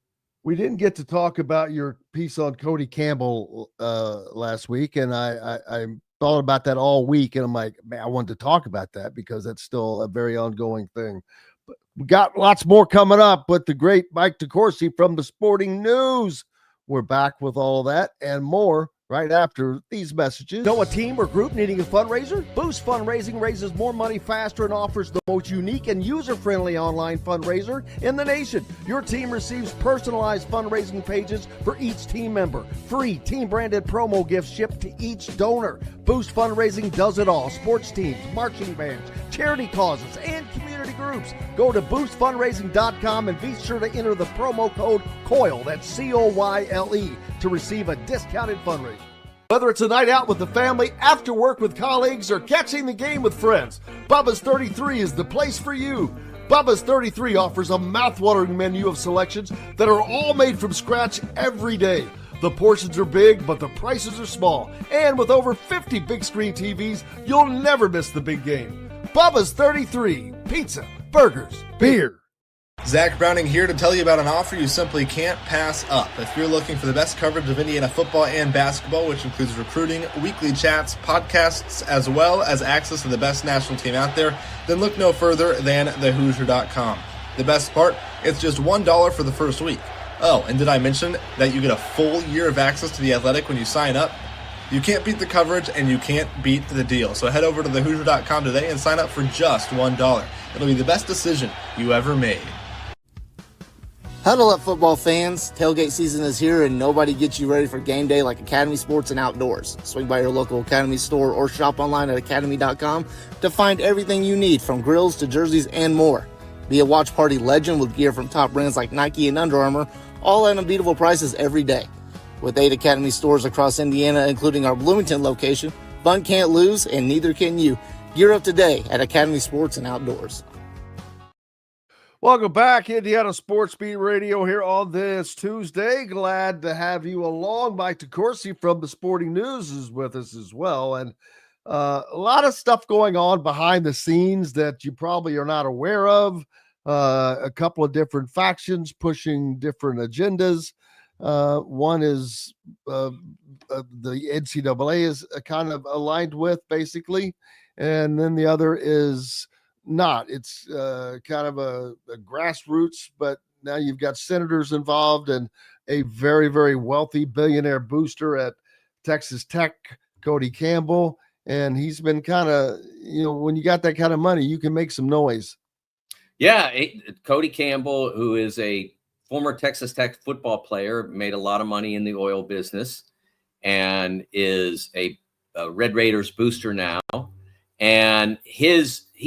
Speaker 6: We didn't get to talk about your piece on Cody Campbell last week, and I thought about that all week, and I'm like, man, I wanted to talk about that because that's still a very ongoing thing. But we got lots more coming up with the great Mike DeCourcy from the Sporting News. We're back with all of that and more right after these messages.
Speaker 7: Know a team or group needing a fundraiser? Boost Fundraising raises more money faster and offers the most unique and user-friendly online fundraiser in the nation. Your team receives personalized fundraising pages for each team member. Free team-branded promo gifts shipped to each donor. Boost Fundraising does it all. Sports teams, marching bands, charity causes, and community groups. Go to boostfundraising.com and be sure to enter the promo code COYLE, that's COYLE, to receive a discounted fundraiser. Whether it's a night out with the family, after work with colleagues, or catching the game with friends, Bubba's 33 is the place for you. Bubba's 33 offers a mouthwatering menu of selections that are all made from scratch every day. The portions are big, but the prices are small. And with over 50 big screen TVs, you'll never miss the big game. Bubba's 33, pizza, burgers, beer.
Speaker 9: Zach Browning here to tell you about an offer you simply can't pass up. If you're looking for the best coverage of Indiana football and basketball, which includes recruiting, weekly chats, podcasts, as well as access to the best national team out there, then look no further than thehoosier.com. The best part, it's just $1 for the first week. Oh, and did I mention that you get a full year of access to The Athletic when you sign up? You can't beat the coverage and you can't beat the deal. So head over to thehoosier.com today and sign up for just $1. It'll be the best decision you ever made.
Speaker 8: Huddle up, football fans. Tailgate season is here, and nobody gets you ready for game day like Academy Sports and Outdoors. Swing by your local Academy store or shop online at academy.com to find everything you need, from grills to jerseys and more. Be a watch party legend with gear from top brands like Nike and Under Armour, all at unbeatable prices every day. With 8 Academy stores across Indiana, including our Bloomington location, fun can't lose, and neither can you. Gear up today at Academy Sports and Outdoors.
Speaker 6: Welcome back, Indiana Sports Beat Radio here on this Tuesday. Glad to have you along. Mike DeCourcy from the Sporting News is with us as well. And a lot of stuff going on behind the scenes that you probably are not aware of. A couple of different factions pushing different agendas. One is the NCAA is kind of aligned with, basically. And then the other is not. It's kind of a grassroots, but now you've got senators involved and a very, very wealthy billionaire booster at Texas Tech, Cody Campbell. And he's been kind of, when you got that kind of money, you can make some noise.
Speaker 10: Yeah. Cody Campbell, who is a former Texas Tech football player, made a lot of money in the oil business and is a Red Raiders booster now. And he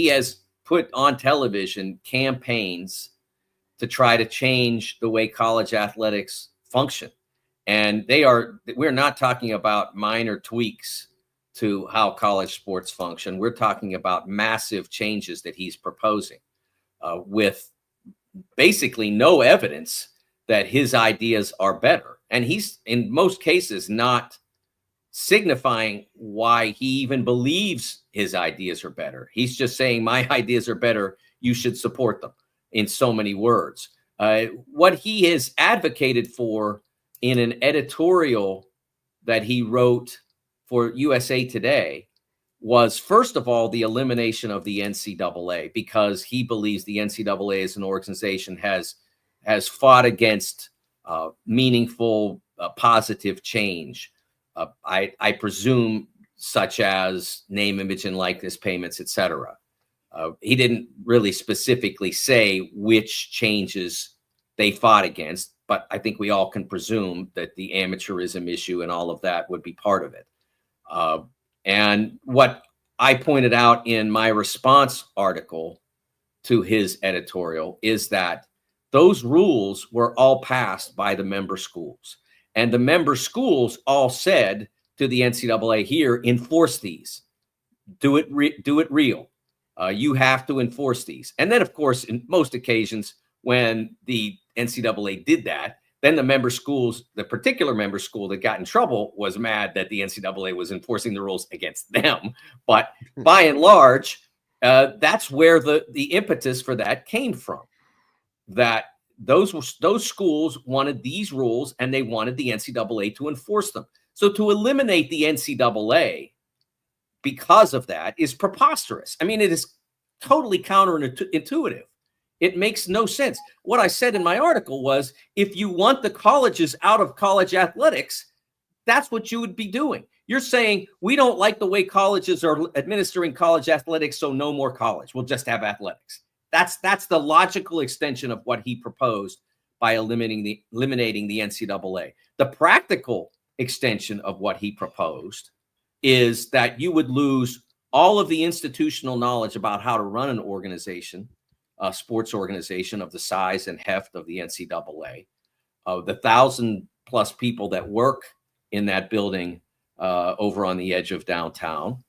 Speaker 10: has put on television campaigns to try to change the way college athletics function. And we're not talking about minor tweaks to how college sports function. We're talking about massive changes that he's proposing with basically no evidence that his ideas are better. And he's in most cases not signifying why he even believes his ideas are better. He's just saying, my ideas are better, you should support them, in so many words. What he has advocated for in an editorial that he wrote for USA Today was, first of all, the elimination of the NCAA, because he believes the NCAA as an organization has fought against meaningful, positive change. I presume, such as name, image, and likeness payments, etc. He didn't really specifically say which changes they fought against, but I think we all can presume that the amateurism issue and all of that would be part of it. And what I pointed out in my response article to his editorial is that those rules were all passed by the member schools. And the member schools all said to the NCAA here, enforce these. Do it real. You have to enforce these. And then, of course, in most occasions, when the NCAA did that, then the member schools, the particular member school that got in trouble, was mad that the NCAA was enforcing the rules against them. But by and large, that's where the impetus for that came from. That those schools wanted these rules and they wanted the NCAA to enforce them. So to eliminate the NCAA because of that is preposterous. I mean, it is totally counterintuitive. It makes no sense. What I said in my article was, if you want the colleges out of college athletics, that's what you would be doing. You're saying, we don't like the way colleges are administering college athletics, so no more college. We'll just have athletics. That's the logical extension of what he proposed by eliminating the NCAA. The practical extension of what he proposed is that you would lose all of the institutional knowledge about how to run an organization, a sports organization of the size and heft of the NCAA, the 1,000+ people that work in that building over on the edge of downtown.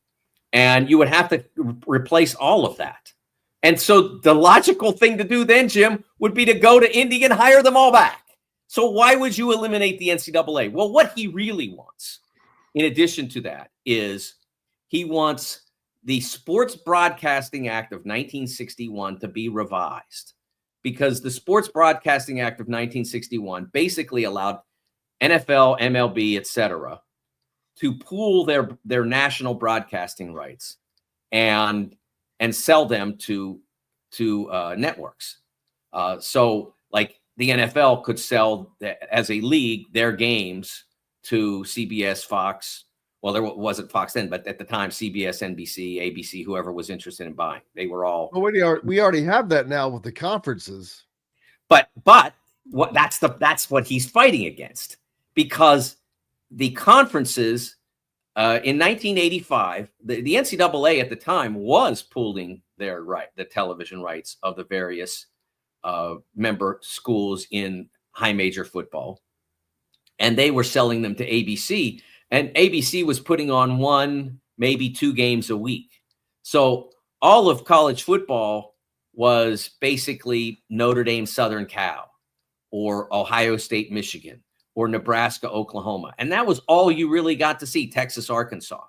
Speaker 10: And you would have to replace all of that. And so the logical thing to do then, Jim, would be to go to Indy and hire them all back. So why would you eliminate the NCAA? Well, what he really wants, in addition to that, is he wants the Sports Broadcasting Act of 1961 to be revised, because the Sports Broadcasting Act of 1961 basically allowed NFL, MLB, etc., to pool their national broadcasting rights and sell them to networks. So like the NFL could sell as a league their games to CBS, Fox. Well, there wasn't Fox then, but at the time, CBS, NBC, ABC, whoever was interested in buying, they were all.
Speaker 6: Well, we already have that now with the conferences.
Speaker 10: But that's what he's fighting against, because the conferences in 1985, the NCAA at the time was pooling the television rights of the various member schools in high major football, and they were selling them to ABC. And ABC was putting on 1, maybe 2 games a week. So all of college football was basically Notre Dame, Southern Cal, or Ohio State, Michigan, or Nebraska, Oklahoma. And that was all you really got to see, Texas, Arkansas.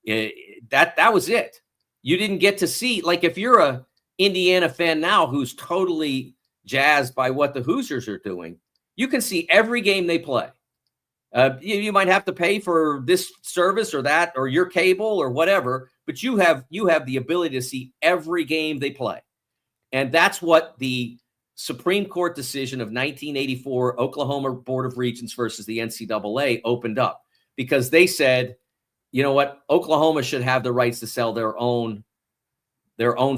Speaker 10: That was it. You didn't get to see, like, if you're a Indiana fan now who's totally jazzed by what the Hoosiers are doing, you can see every game they play. You might have to pay for this service or that, or your cable or whatever, but you have the ability to see every game they play. And that's what the Supreme Court decision of 1984, Oklahoma Board of Regents versus the NCAA, opened up, because they said, you know what, Oklahoma should have the rights to sell their own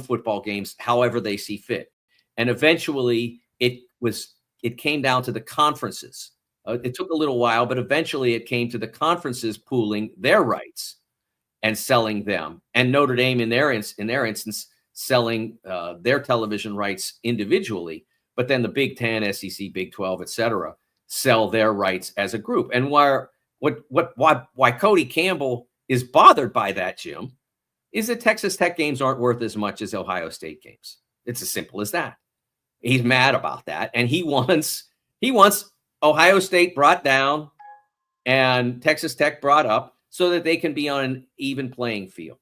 Speaker 10: football games however they see fit. And eventually it came down to the conferences. It took a little while, but eventually it came to the conferences pooling their rights and selling them, and Notre Dame in their instance selling their television rights individually. But then the Big Ten, SEC, Big 12, etc., sell their rights as a group. And why Cody Campbell is bothered by that, Jim, is that Texas Tech games aren't worth as much as Ohio State games. It's as simple as that. He's mad about that, and he wants Ohio State brought down and Texas Tech brought up so that they can be on an even playing field.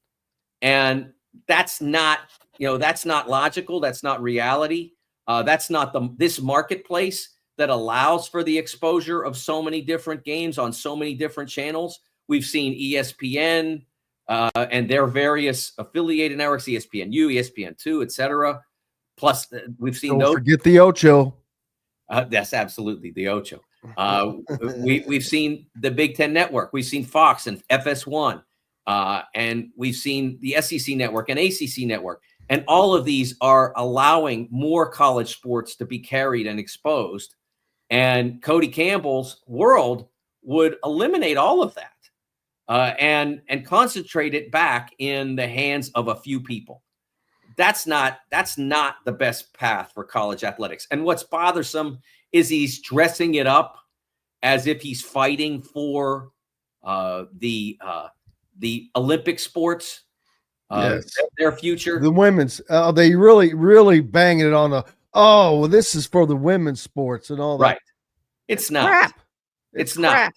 Speaker 10: And that's not logical. That's not reality. That's not this marketplace that allows for the exposure of so many different games on so many different channels. We've seen ESPN and their various affiliated networks, ESPNU, ESPN2, etc. Plus, we've seen
Speaker 6: Don't forget the Ocho.
Speaker 10: That's absolutely the Ocho. We've seen the Big Ten Network. We've seen Fox and FS1. And we've seen the SEC Network and ACC Network. And all of these are allowing more college sports to be carried and exposed. And Cody Campbell's world would eliminate all of that and concentrate it back in the hands of a few people. That's not the best path for college athletics. And what's bothersome is he's dressing it up as if he's fighting for the Olympic sports,
Speaker 6: yes,
Speaker 10: their future.
Speaker 6: The women's, they really banging it on this is for the women's sports and all that.
Speaker 10: Right. It's not.
Speaker 6: Crap.
Speaker 10: It's not.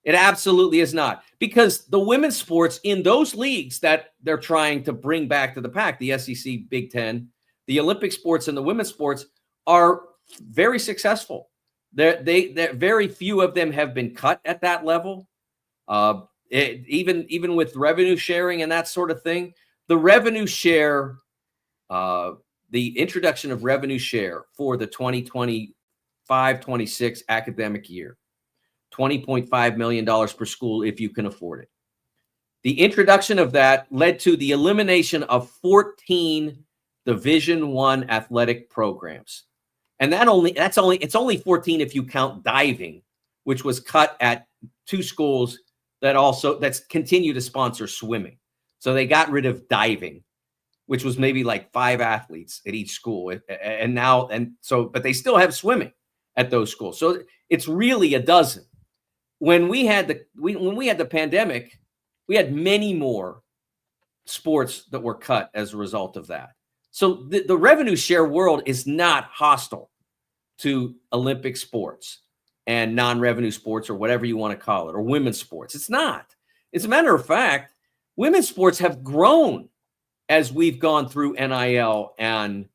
Speaker 10: It absolutely is not, because the women's sports in those leagues that they're trying to bring back to the pack, the SEC, Big Ten, the Olympic sports and the women's sports are very successful. They're very few of them have been cut at that level. Even with revenue sharing and that sort of thing, the revenue share, the introduction of revenue share for the 2025-26 academic year, $20.5 million per school if you can afford it. The introduction of that led to the elimination of 14 Division I athletic programs. And it's only 14 if you count diving, which was cut at 2 schools that's continue to sponsor swimming. So they got rid of diving, which was maybe like 5 athletes at each school. But they still have swimming at those schools. So it's really a dozen. When we had the pandemic, we had many more sports that were cut as a result of that. So the revenue share world is not hostile to Olympic sports and non-revenue sports, or whatever you want to call it, or women's sports. It's not. As a matter of fact, women's sports have grown as we've gone through NIL and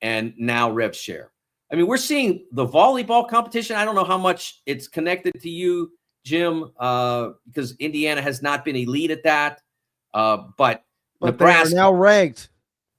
Speaker 10: now rev share. I mean, we're seeing the volleyball competition. I don't know how much it's connected to you, Jim, because Indiana has not been elite at that. But Nebraska
Speaker 6: they are now ranked.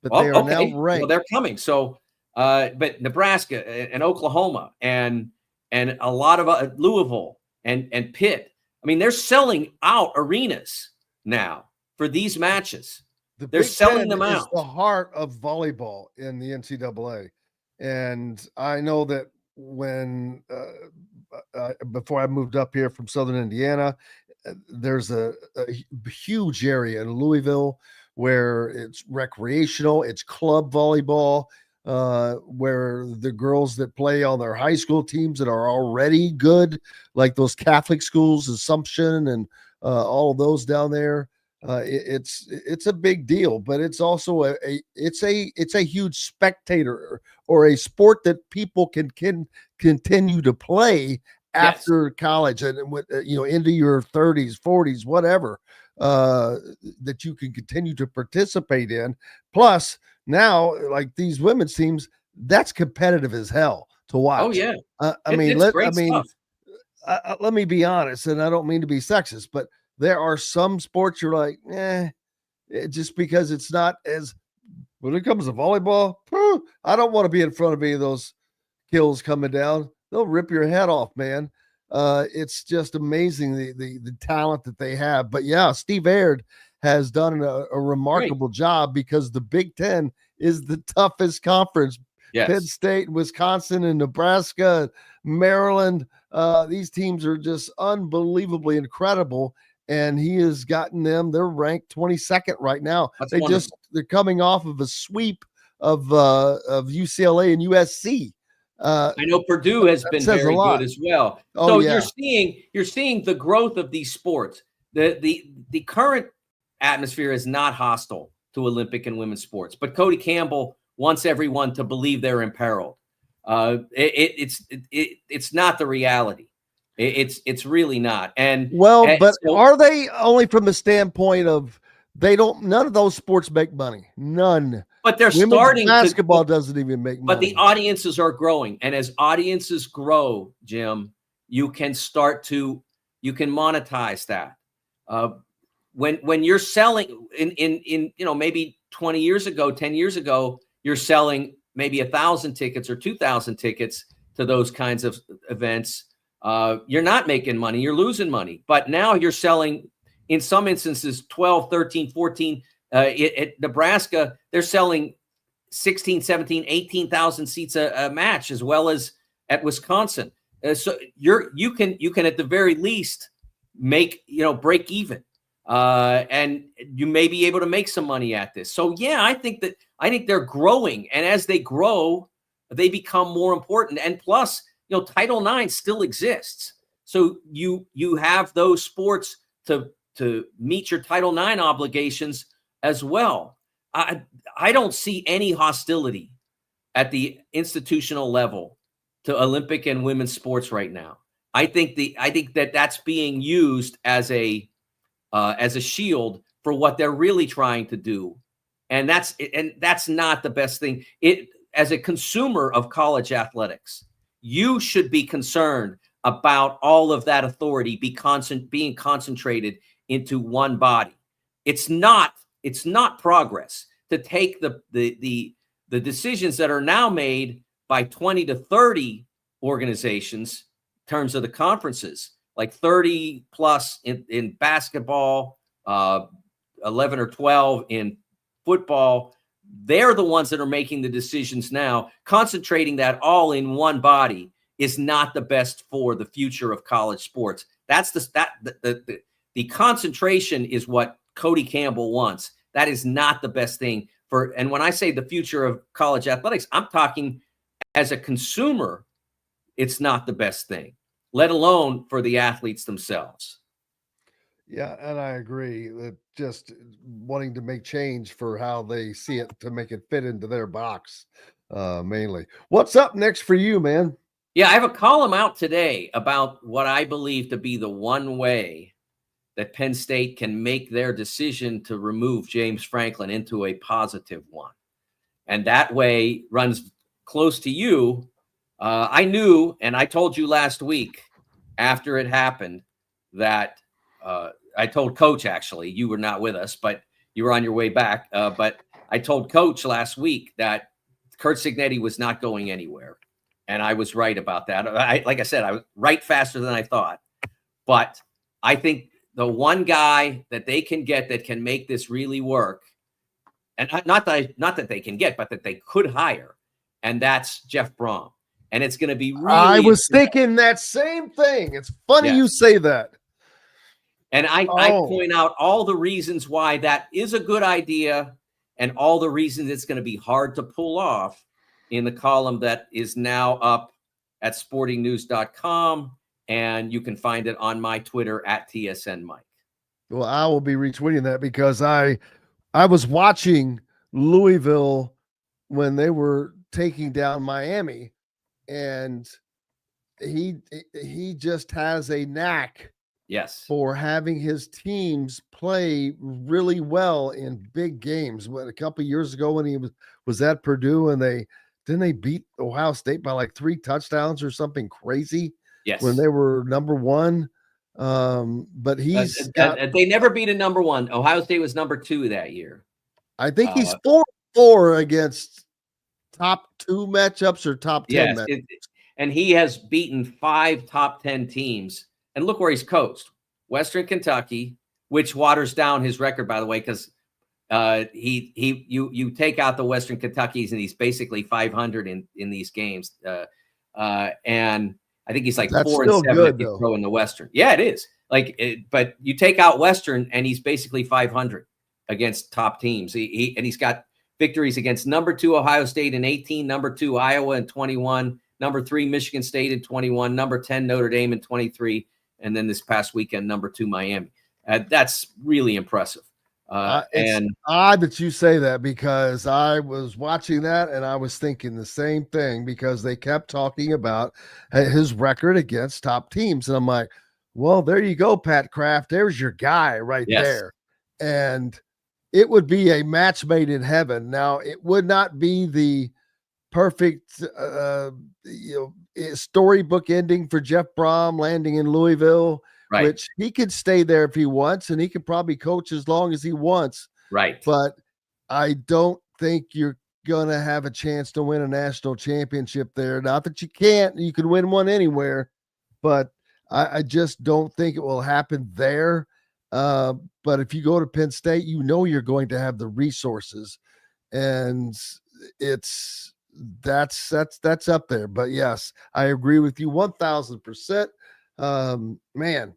Speaker 6: Now ranked.
Speaker 10: Well, they're coming. So, but Nebraska and Oklahoma and a lot of Louisville and Pitt. I mean, they're selling out arenas now for these matches. They're selling them out.
Speaker 6: It's the heart of volleyball in the NCAA. And I know that when before I moved up here from Southern Indiana, there's a huge area in Louisville where it's recreational, it's club volleyball, where the girls that play on their high school teams that are already good, like those Catholic schools, Assumption and all of those down there, It's a big deal, but it's also it's a huge spectator or a sport that people can continue to play after college and into your 30s, 40s, whatever, that you can continue to participate in. Plus, now like these women's teams, that's competitive as hell to watch.
Speaker 10: Oh yeah,
Speaker 6: let me be honest, and I don't mean to be sexist, but there are some sports you're like, just because it's not as, when it comes to volleyball, I don't want to be in front of any of those kills coming down. They'll rip your head off, man. It's just amazing the talent that they have. But yeah, Steve Aird has done a remarkable job because the Big Ten is the toughest conference.
Speaker 10: Yes.
Speaker 6: Penn State, Wisconsin, and Nebraska, Maryland. These teams are just unbelievably incredible. And he has gotten them. They're ranked 22nd right now. They're coming off of a sweep of UCLA and USC.
Speaker 10: I know Purdue has been very good as well. So you're seeing the growth of these sports. The current atmosphere is not hostile to Olympic and women's sports, but Cody Campbell wants everyone to believe they're imperiled. It's not the reality. It's really not. But
Speaker 6: are they only from the standpoint of none of those sports make money? None.
Speaker 10: But they're
Speaker 6: Women's
Speaker 10: starting
Speaker 6: basketball doesn't even make money.
Speaker 10: But the audiences are growing. And as audiences grow, Jim, you can monetize that. When you're selling in maybe 20 years ago, 10 years ago, you're selling maybe 1,000 tickets or 2,000 tickets to those kinds of events. You're not making money, you're losing money. But now you're selling, in some instances, 12, 13, 14. At Nebraska, they're selling 16, 17, 18,000 seats a match, as well as at Wisconsin. So you can at the very least break even. And you may be able to make some money at this. So yeah, I think they're growing, and as they grow, they become more important. And plus, Title IX still exists. So you have those sports to meet your Title IX obligations as well. I don't see any hostility at the institutional level to Olympic and women's sports right now. I think that's being used as a shield for what they're really trying to do. And that's not the best thing. As a consumer of college athletics, you should be concerned about all of that authority being concentrated into one body. It's not progress to take the decisions that are now made by 20 to 30 organizations in terms of the conferences, like 30 plus in basketball, 11 or 12 in football. They're the ones that are making the decisions now. Concentrating that all in one body is not the best for the future of college sports. That's the concentration is what Cody Campbell wants. That is not the best thing and when I say the future of college athletics, I'm talking as a consumer, it's not the best thing, let alone for the athletes themselves.
Speaker 6: Yeah, and I agree that just wanting to make change for how they see it to make it fit into their box, mainly. What's up next for you, man?
Speaker 10: Yeah, I have a column out today about what I believe to be the one way that Penn State can make their decision to remove James Franklin into a positive one. And that way runs close to you. I knew, and I told you last week after it happened that I told Coach, actually, you were not with us, but you were on your way back. But I told Coach last week that Curt Cignetti was not going anywhere. And I was right about that. Like I said, I was right faster than I thought. But I think the one guy that they can get that can make this really work, and not that they can get, but that they could hire, and that's Jeff Brom. And it's going to be really.
Speaker 6: I was thinking that same thing. It's funny you say that.
Speaker 10: And I point out all the reasons why that is a good idea and all the reasons it's going to be hard to pull off in the column that is now up at sportingnews.com. And you can find it on my Twitter at TSN Mike.
Speaker 6: Well, I will be retweeting that because I was watching Louisville when they were taking down Miami, and he just has a knack for having his teams play really well in big games. What, a couple of years ago when he was at Purdue, and they beat Ohio State by like 3 touchdowns or something crazy.
Speaker 10: Yes,
Speaker 6: when they were number 1. But
Speaker 10: they never beat a number 1. Ohio State was number 2 that year.
Speaker 6: I think he's 4-4 against top 2 matchups or top 10 matchups.
Speaker 10: And he has beaten 5 top 10 teams. And look where he's coached. Western Kentucky, which waters down his record, by the way, because you take out the Western Kentuckys and he's basically 500 in these games. And I think he's like 4-7 in the Western. Yeah, it is. But you take out Western and he's basically 500 against top teams. He's got victories against number 2 Ohio State in 18, number 2 Iowa in 21, number 3 Michigan State in 21, number 10 Notre Dame in 23, and then this past weekend number 2 Miami. That's really impressive.
Speaker 6: It's odd that you say that because I was watching that and I was thinking the same thing because they kept talking about his record against top teams, and I'm like, well, there you go, Pat Kraft. There's your guy right there. And it would be a match made in heaven. Now, it would not be the perfect storybook ending for Jeff Brom landing in Louisville, which he could stay there if he wants, and he could probably coach as long as he wants.
Speaker 10: Right.
Speaker 6: But I don't think you're going to have a chance to win a national championship there. Not that you can't. You can win one anywhere, but I just don't think it will happen there. But if you go to Penn State, you know you're going to have the resources, and that's up there. But yes, I agree with you 1,000%. Man,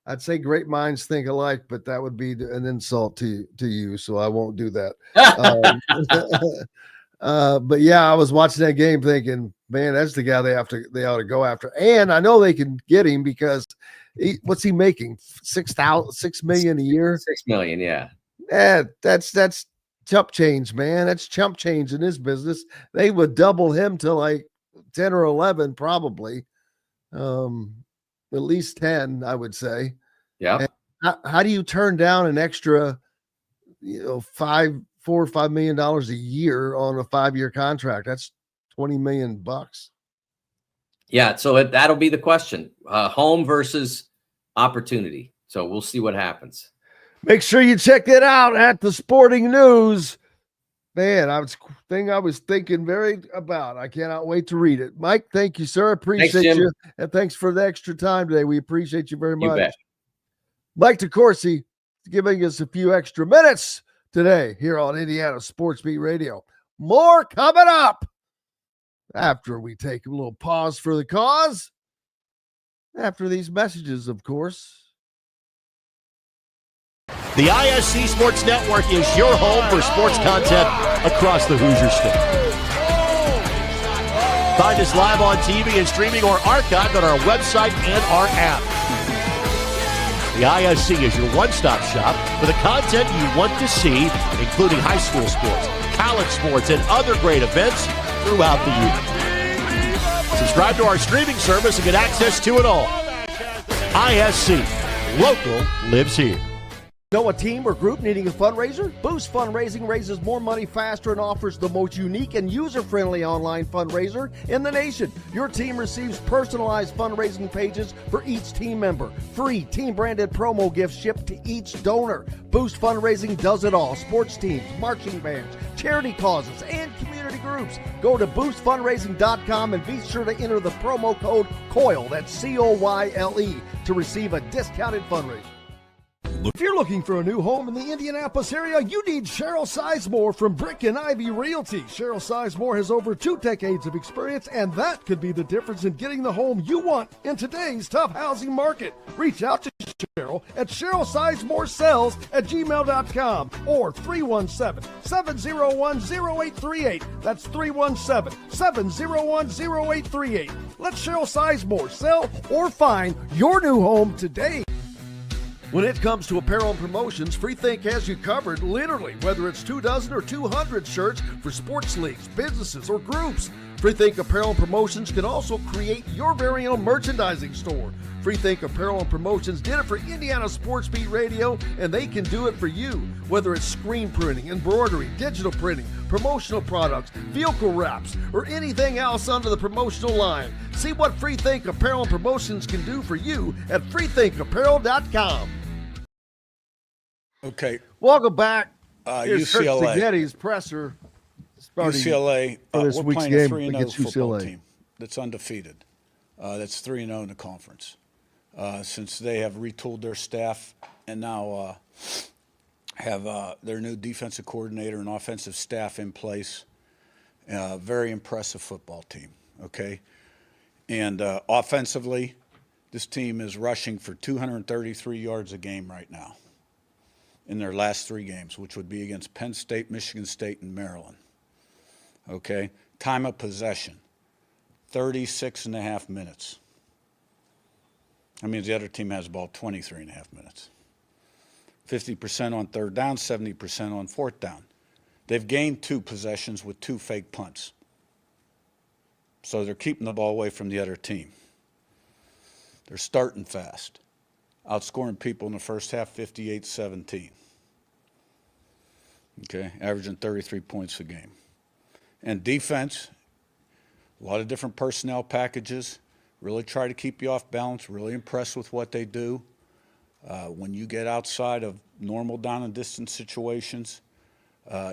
Speaker 6: I'd say great minds think alike, but that would be an insult to you, so I won't do that. But yeah, I was watching that game thinking, man, that's the guy they ought to go after. And I know they can get him because what's he making? $6 million a year?
Speaker 10: $6 million, yeah.
Speaker 6: That's chump change, man. That's chump change in this business. They would double him to like 10 or 11, probably. At least 10, I would say.
Speaker 10: Yeah.
Speaker 6: How do you turn down an extra, $4 or $5 million a year on a 5-year contract? That's $20 million.
Speaker 10: Yeah. So that'll be the question: home versus opportunity. So we'll see what happens.
Speaker 6: Make sure you check it out at the Sporting News. Man, I was thinking very about. I cannot wait to read it. Mike, thank you, sir. Appreciate you. And thanks for the extra time today. We appreciate you very much.
Speaker 10: You bet.
Speaker 6: Mike DeCourcy giving us a few extra minutes today here on Indiana Sports Beat Radio. More coming up after we take a little pause for the cause. After these messages, of course.
Speaker 11: The ISC Sports Network is your home for sports content across the Hoosier State. Find us live on TV and streaming or archived on our website and our app. The ISC is your one-stop shop for the content you want to see, including high school sports, college sports, and other great events throughout the year. Subscribe to our streaming service and get access to it all. ISC, local lives here.
Speaker 7: Know a team or group needing a fundraiser? Boost Fundraising raises more money faster and offers the most unique and user-friendly online fundraiser in the nation. Your team receives personalized fundraising pages for each team member. Free team-branded promo gifts shipped to each donor. Boost Fundraising does it all. Sports teams, marching bands, charity causes, and community groups. Go to boostfundraising.com and be sure to enter the promo code COYLE, that's COYLE, to receive a discounted fundraiser. If you're looking for a new home in the Indianapolis area, you need Cheryl Sizemore from Brick and Ivy Realty. Cheryl Sizemore has over 2 decades of experience, and that could be the difference in getting the home you want in today's tough housing market. Reach out to Cheryl at CherylSizemore@gmail.com or 317-701-0838. That's 317-701-0838. Let Cheryl Sizemore sell or find your new home today. When it comes to apparel and promotions, Freethink has you covered, literally, whether it's 24 or 200 shirts for sports leagues, businesses, or groups. Freethink Apparel and Promotions can also create your very own merchandising store. Freethink Apparel and Promotions did it for Indiana Sports Beat Radio, and they can do it for you. Whether it's screen printing, embroidery, digital printing, promotional products, vehicle wraps, or anything else under the promotional line. See what Freethink Apparel and Promotions can do for you at freethinkapparel.com.
Speaker 5: Okay.
Speaker 7: Welcome back.
Speaker 5: UCLA.
Speaker 7: Curt Cignetti's presser.
Speaker 5: UCLA,
Speaker 7: for this
Speaker 5: we're
Speaker 7: week's
Speaker 5: playing a
Speaker 7: game
Speaker 5: 3-0
Speaker 7: against
Speaker 5: football
Speaker 7: UCLA.
Speaker 5: team that's undefeated. That's 3-0 in the conference. Since they have retooled their staff and now have their new defensive coordinator and offensive staff in place. Very impressive football team, okay? And offensively, this team is rushing for 233 yards a game right now in their last 3 games, which would be against Penn State, Michigan State, and Maryland. Okay? Time of possession, 36.5 minutes. That means the other team has the ball 23.5 minutes. 50% on third down, 70% on fourth down. They've gained 2 possessions with 2 fake punts. So they're keeping the ball away from the other team. They're starting fast, outscoring people in the first half 58-17. Okay, averaging 33 points a game. And defense, a lot of different personnel packages, really try to keep you off balance, really impressed with what they do. When you get outside of normal down and distance situations,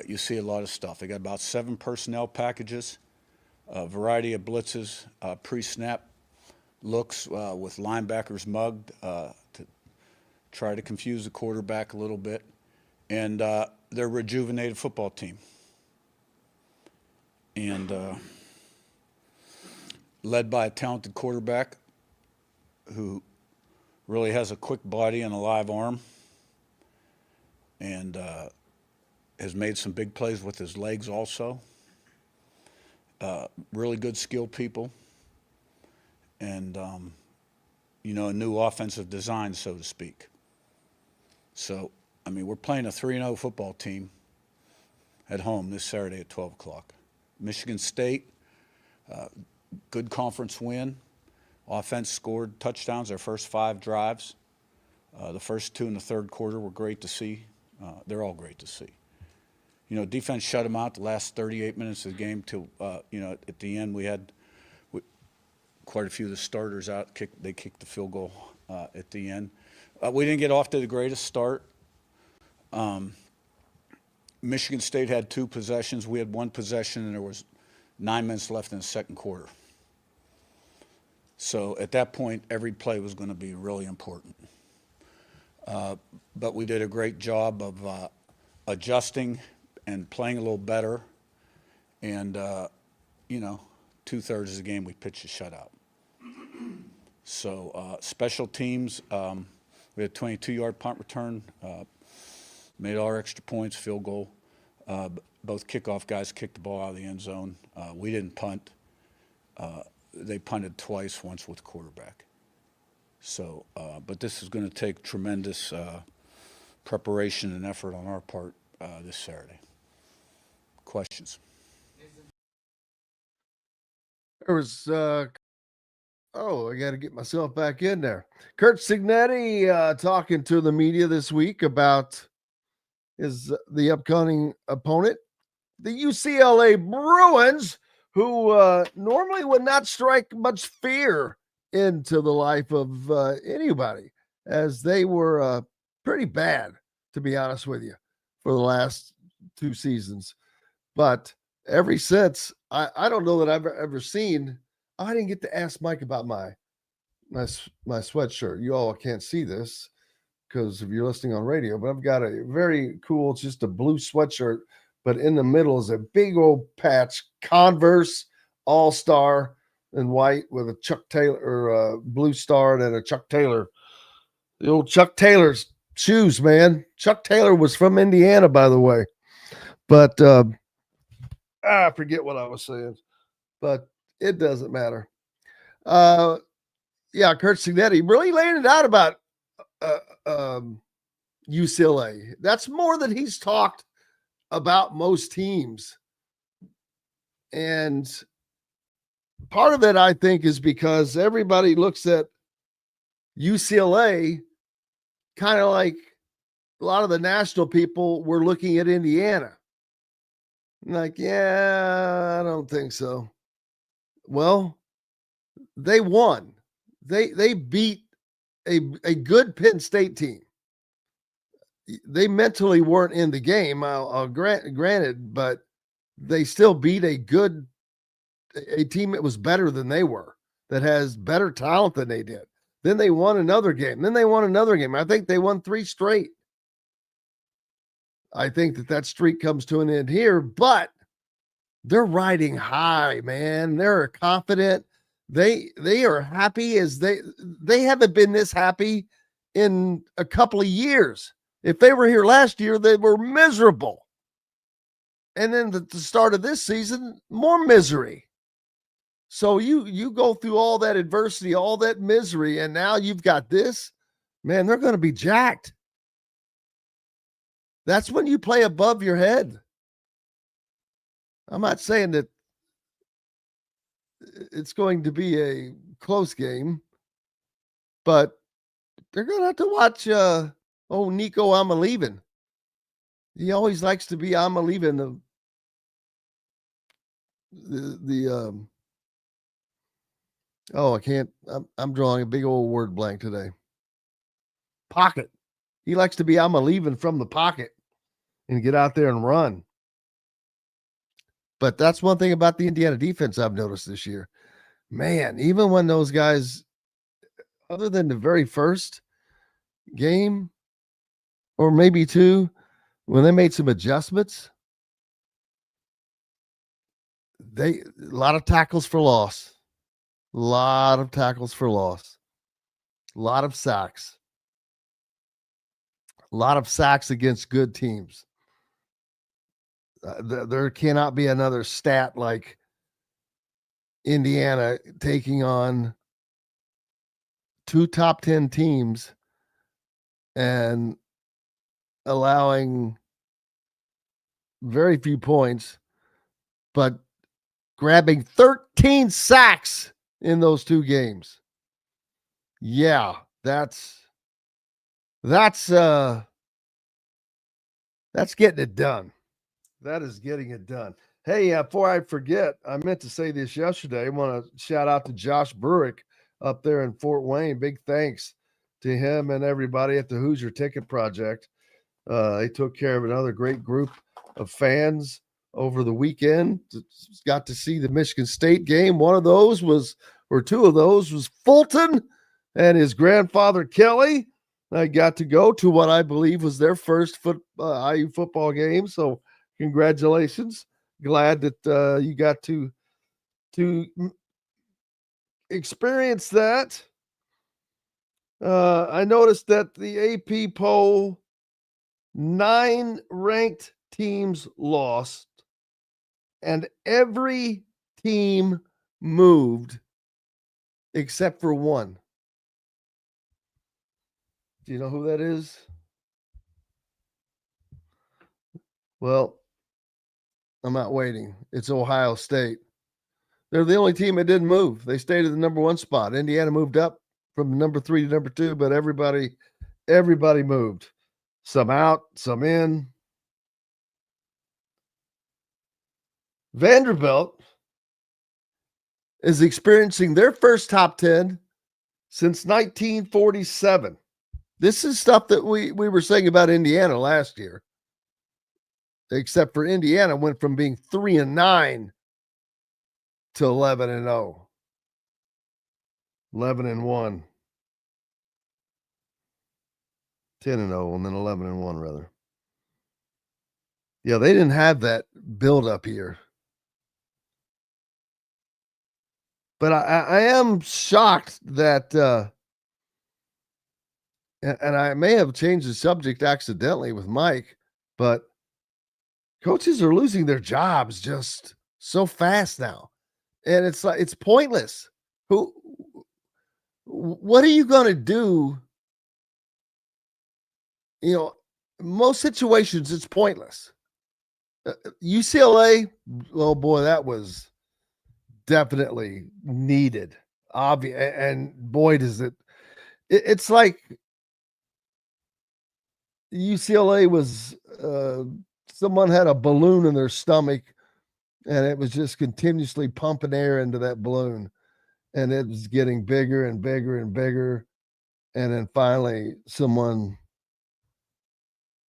Speaker 5: you see a lot of stuff. They got about 7 personnel packages, a variety of blitzes, pre-snap looks with linebackers mugged to try to confuse the quarterback a little bit. And they're a rejuvenated football team. And led by a talented quarterback who really has a quick body and a live arm and has made some big plays with his legs also. Really good skill people and, a new offensive design, so to speak. So, I mean, we're playing a 3-0 football team at home this Saturday at 12 o'clock. Michigan State, good conference win. Offense scored touchdowns their first 5 drives. The first 2 in the third quarter were great to see. They're all great to see. Defense shut them out the last 38 minutes of the game till, at the end we had quite a few of the starters out. They kicked the field goal at the end. We didn't get off to the greatest start. Michigan State had 2 possessions. We had 1 possession, and there was 9 minutes left in the second quarter. So at that point, every play was going to be really important. But we did a great job of adjusting and playing a little better. And, 2/3 of the game we pitched a shutout. So special teams, we had a 22-yard punt return, made all our extra points, field goal. Both kickoff guys kicked the ball out of the end zone. We didn't punt. They punted twice, once with the quarterback. So, but this is going to take tremendous preparation and effort on our part this Saturday. Questions?
Speaker 6: There was, I got to get myself back in there. Curt Cignetti talking to the media this week about the upcoming opponent, the UCLA Bruins, who normally would not strike much fear into the life of anybody, as they were pretty bad, to be honest with you, for the last 2 seasons. But ever since, I don't know that I've ever seen. I didn't get to ask Mike about my sweatshirt. You all can't see this because if you're listening on radio, but I've got a very cool, it's just a blue sweatshirt, but in the middle is a big old patch, Converse All-Star in white with a Chuck Taylor or a blue star and a Chuck Taylor. The old Chuck Taylor's shoes, man. Chuck Taylor was from Indiana, by the way. But I forget what I was saying, but it doesn't matter. Curt Cignetti really laying it out about UCLA. That's more than he's talked about most teams. And part of it, I think, is because everybody looks at UCLA kind of like a lot of the national people were looking at Indiana. Like, yeah, I don't think so. Well, they won. They beat a good Penn State team. They mentally weren't in the game, I'll granted, but they still beat a team that was better than they were, that has better talent than they did. Then they won another game. Then they won another game. I think they won 3 straight. I think that streak comes to an end here, but they're riding high, man. They're confident. They are happy as they haven't been this happy in a couple of years. If they were here last year, they were miserable. And then the start of this season, more misery. So you go through all that adversity, all that misery, and now you've got this. Man, they're going to be jacked. That's when you play above your head. I'm not saying that it's going to be a close game, but they're going to have to watch Nico I'm-a-leaving. He always likes to be I'm-a-leaving I'm drawing a big old word blank today. Pocket. He likes to be I'm-a-leaving from the pocket and get out there and run. But that's one thing about the Indiana defense I've noticed this year. Man, even when those guys, other than the very first game or maybe 2, when they made some adjustments, a lot of tackles for loss. A lot of tackles for loss. A lot of sacks. A lot of sacks against good teams. There cannot be another stat like Indiana taking on 2 top 10 teams and allowing very few points, but grabbing 13 sacks in those 2 games. Yeah, that's getting it done. That is getting it done. Hey, before I forget, I meant to say this yesterday. I want to shout out to Josh Bruick up there in Fort Wayne. Big thanks to him and everybody at the Hoosier Ticket Project. They took care of another great group of fans over the weekend. Got to see the Michigan State game. 2 of those was Fulton and his grandfather Kelly. I got to go to what I believe was their first IU football game. So congratulations. Glad that you got to experience that. I noticed that the AP poll, 9 ranked teams lost, and every team moved except for 1. Do you know who that is? Well, I'm not waiting. It's Ohio State. They're the only team that didn't move. They stayed at the number 1 spot. Indiana moved up from number 3 to number 2, but everybody moved. Some out, some in. Vanderbilt is experiencing their first top 10 since 1947. This is stuff that we were saying about Indiana last year. Except for Indiana went from being 3-9 to 11-0. 11-1. 10-0 and then 11-1 rather. Yeah, they didn't have that build up here. But I am shocked that and I may have changed the subject accidentally with Mike, but coaches are losing their jobs just so fast now. And it's like, it's pointless. What are you going to do most situations it's pointless. UCLA, oh boy, that was definitely needed. Obvious, and boy, does it's like UCLA was someone had a balloon in their stomach and it was just continuously pumping air into that balloon, and it was getting bigger and bigger and bigger, and then finally someone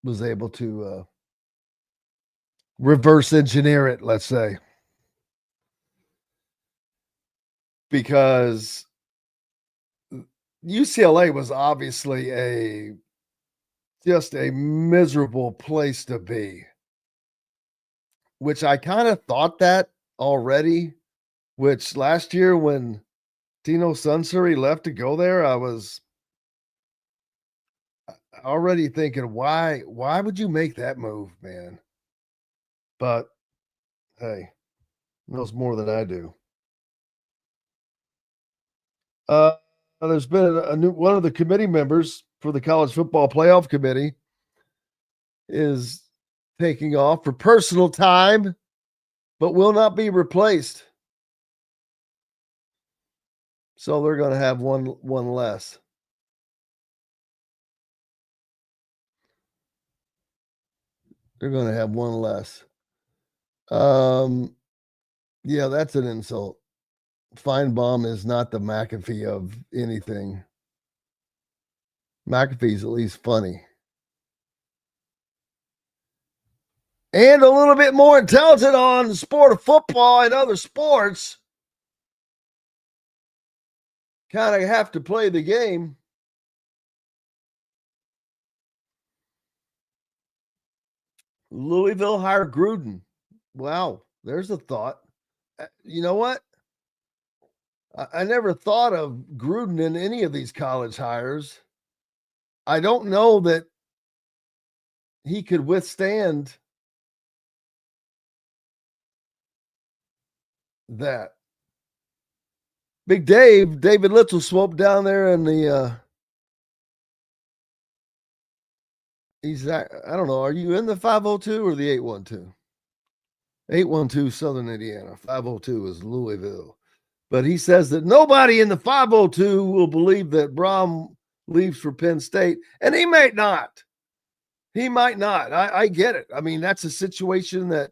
Speaker 6: was able to reverse engineer it, let's say, because UCLA was obviously just a miserable place to be, which I kind of thought that already, which last year when Tino Sunseri left to go there, I was already thinking, why would you make that move, man? But hey, knows more than I do. There's been a new one of the committee members for the college football playoff committee is taking off for personal time, but will not be replaced. So they're going to have one less. They're going to have one less. Yeah, that's an insult. Feinbaum is not the McAfee of anything. McAfee's at least funny. And a little bit more intelligent on the sport of football and other sports. Kind of have to play the game. Louisville hired Gruden. Wow, there's a thought. You know what? I never thought of Gruden in any of these college hires. I don't know that he could withstand that. Big David Little swope down there in the I don't know, are you in the 502 or the 812? 812 Southern Indiana, 502 is Louisville. But he says that nobody in the 502 will believe that Brom leaves for Penn State, and he might not. He might not. I get it. I mean, that's a situation that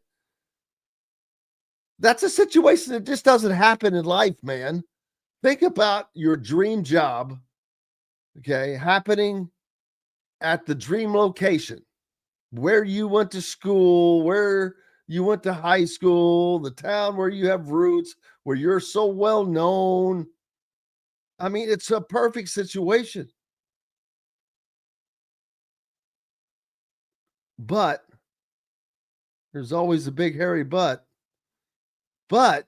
Speaker 6: just doesn't happen in life, man. Think about your dream job, okay, happening at the dream location, where you went to school, where you went to high school, the town where you have roots, where you're so well known. I mean, it's a perfect situation. But there's always a big hairy but. But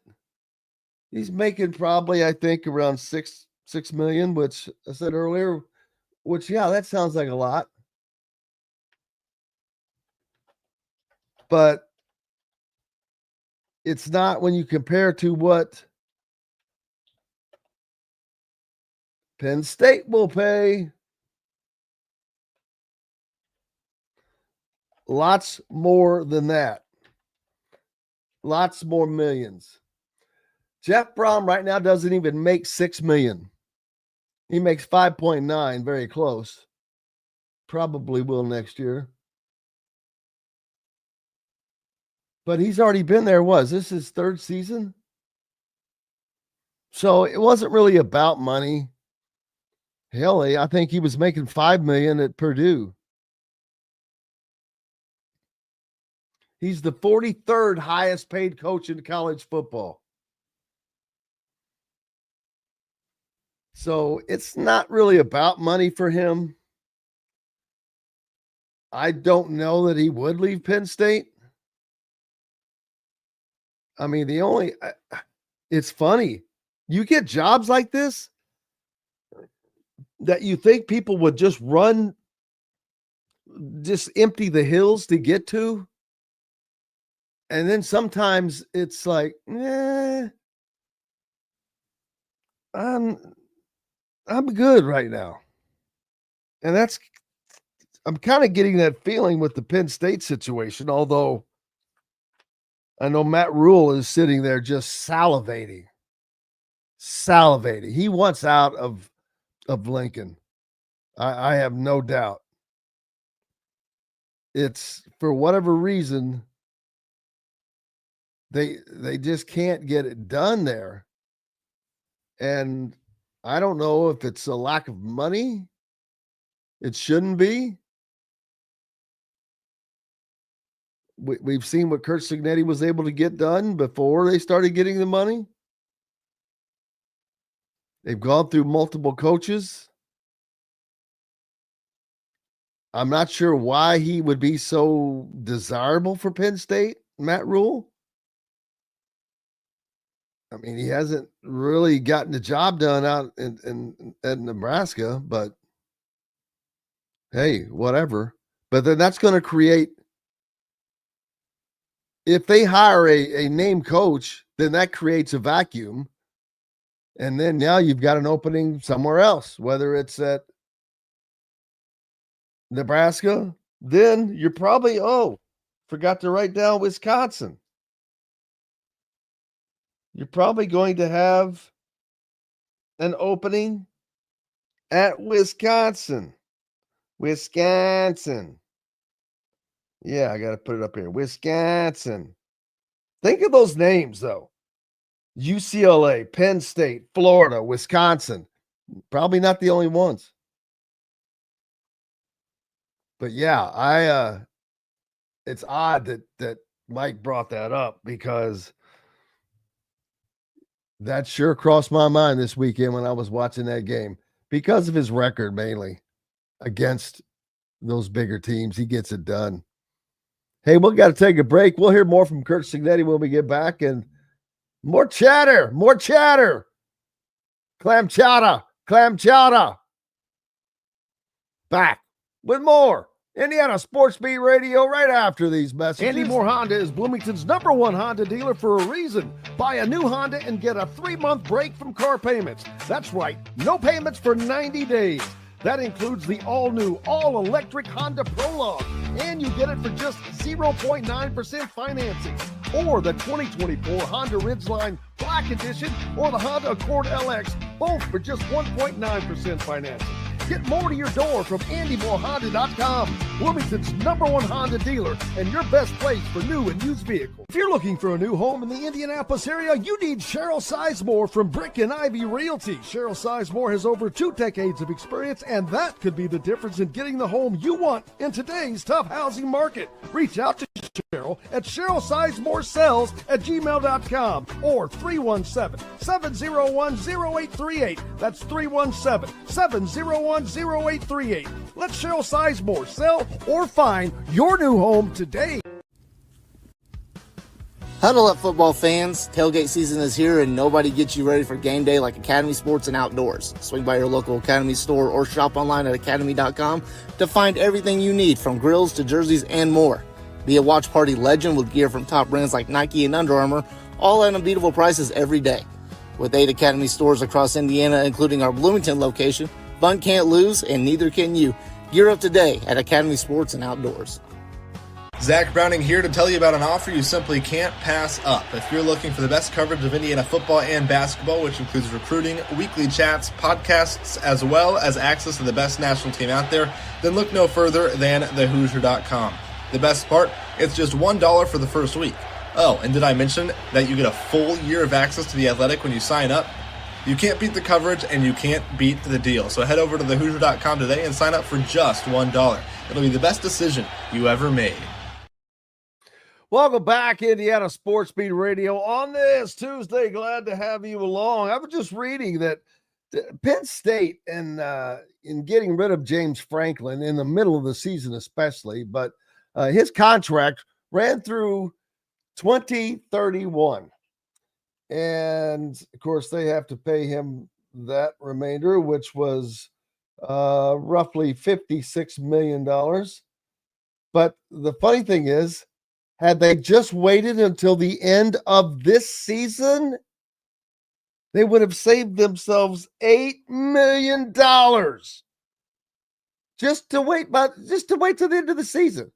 Speaker 6: he's making probably, I think, around $6 million, which I said earlier, which, yeah, that sounds like a lot. But it's not when you compare to what Penn State will pay. Lots more than that. Lots more millions. Jeff Brom right now doesn't even make $6 million. He makes 5.9, very close. Probably will next year. But he's already been there. Is this his third season? So it wasn't really about money. Hell, I think he was making $5 million at Purdue. He's the 43rd highest paid coach in college football. So it's not really about money for him. I don't know that he would leave Penn State. I mean, it's funny. You get jobs like this that you think people would just run, just empty the hills to get to. And then sometimes it's like, I'm good right now. And that's I'm kind of getting that feeling with the Penn State situation, although I know Matt Rule is sitting there just salivating. He wants out of Lincoln. I have no doubt. It's for whatever reason, they just can't get it done there. And I don't know if it's a lack of money. It shouldn't be. We've seen what Curt Cignetti was able to get done before they started getting the money. They've gone through multiple coaches. I'm not sure why he would be so desirable for Penn State, Matt Rule. I mean, he hasn't really gotten the job done out in Nebraska, but hey, whatever. But then that's going to create, if they hire a named coach, then that creates a vacuum. And then now you've got an opening somewhere else, whether it's at Nebraska, then you're probably, forgot to write down Wisconsin. You're probably going to have an opening at Wisconsin. Yeah, I got to put it up here. Wisconsin. Think of those names, though. UCLA, Penn State, Florida, Wisconsin. Probably not the only ones. But yeah, it's odd that Mike brought that up, because that sure crossed my mind this weekend when I was watching that game, because of his record mainly against those bigger teams. He gets it done. Hey, we've got to take a break. We'll hear more from Curt Cignetti when we get back, and more chatter. Clam chowder. Back with more Indiana Sports Beat Radio right after these messages.
Speaker 7: Andy Moore Honda is Bloomington's #1 Honda dealer for a reason. Buy a new Honda and get a 3-month break from car payments. That's right, no payments for 90 days. That includes the all-new, all-electric Honda Prologue, and you get it for just 0.9% financing. Or the 2024 Honda Ridgeline Black Edition or the Honda Accord LX, both for just 1.9% financing. Get more to your door from AndyMooreHonda.com, Bloomington's #1 Honda dealer and your best place for new and used vehicles. If you're looking for a new home in the Indianapolis area, you need Cheryl Sizemore from Brick and Ivy Realty. Cheryl Sizemore has over 2 decades of experience, and that could be the difference in getting the home you want in today's tough housing market. Reach out to Cheryl at CherylSizemooreSells@gmail.com or 317-701-0838. That's 317-701-0838. Let Cheryl Sizemore sell or find your new home today.
Speaker 8: Huddle up, football fans. Tailgate season is here, and nobody gets you ready for game day like Academy Sports and Outdoors. Swing by your local Academy store or shop online at academy.com to find everything you need, from grills to jerseys and more. Be a watch party legend with gear from top brands like Nike and Under Armour, all at unbeatable prices every day. With 8 Academy stores across Indiana, including our Bloomington location, fun can't lose, and neither can you. Gear up today at Academy Sports and Outdoors.
Speaker 9: Zach Browning here to tell you about an offer you simply can't pass up. If you're looking for the best coverage of Indiana football and basketball, which includes recruiting, weekly chats, podcasts, as well as access to the best national team out there, then look no further than thehoosier.com. The best part, it's just $1 for the first week. Oh, and did I mention that you get a full year of access to The Athletic when you sign up? You can't beat the coverage, and you can't beat the deal. So head over to thehoosier.com today and sign up for just $1. It'll be the best decision you ever made.
Speaker 6: Welcome back, Indiana Sports Beat Radio on this Tuesday. Glad to have you along. I was just reading that Penn State, and in getting rid of James Franklin in the middle of the season especially, but his contract ran through 2031. And, of course, they have to pay him that remainder, which was roughly $56 million. But the funny thing is, had they just waited until the end of this season, they would have saved themselves $8 million.
Speaker 7: just to wait till the end of the season.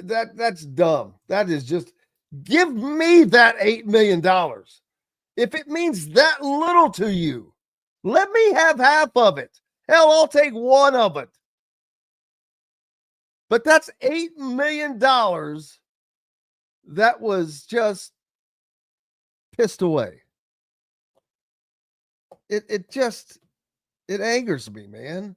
Speaker 7: That's dumb. That is just, give me that $8 million. If it means that little to you, let me have half of it. Hell, I'll take one of it. But that's $8 million that was just pissed away. It angers me, man.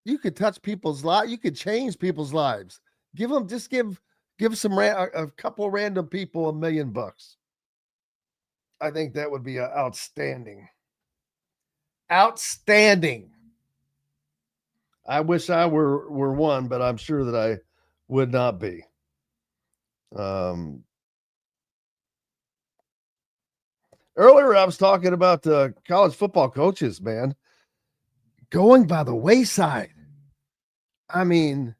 Speaker 7: You could touch people's lives. You could change people's lives. Give a couple random people $1 million. I think that would be outstanding. Outstanding. I wish I were one, but I'm sure that I would not be. Earlier, I was talking about college football coaches, man, going by the wayside. I mean,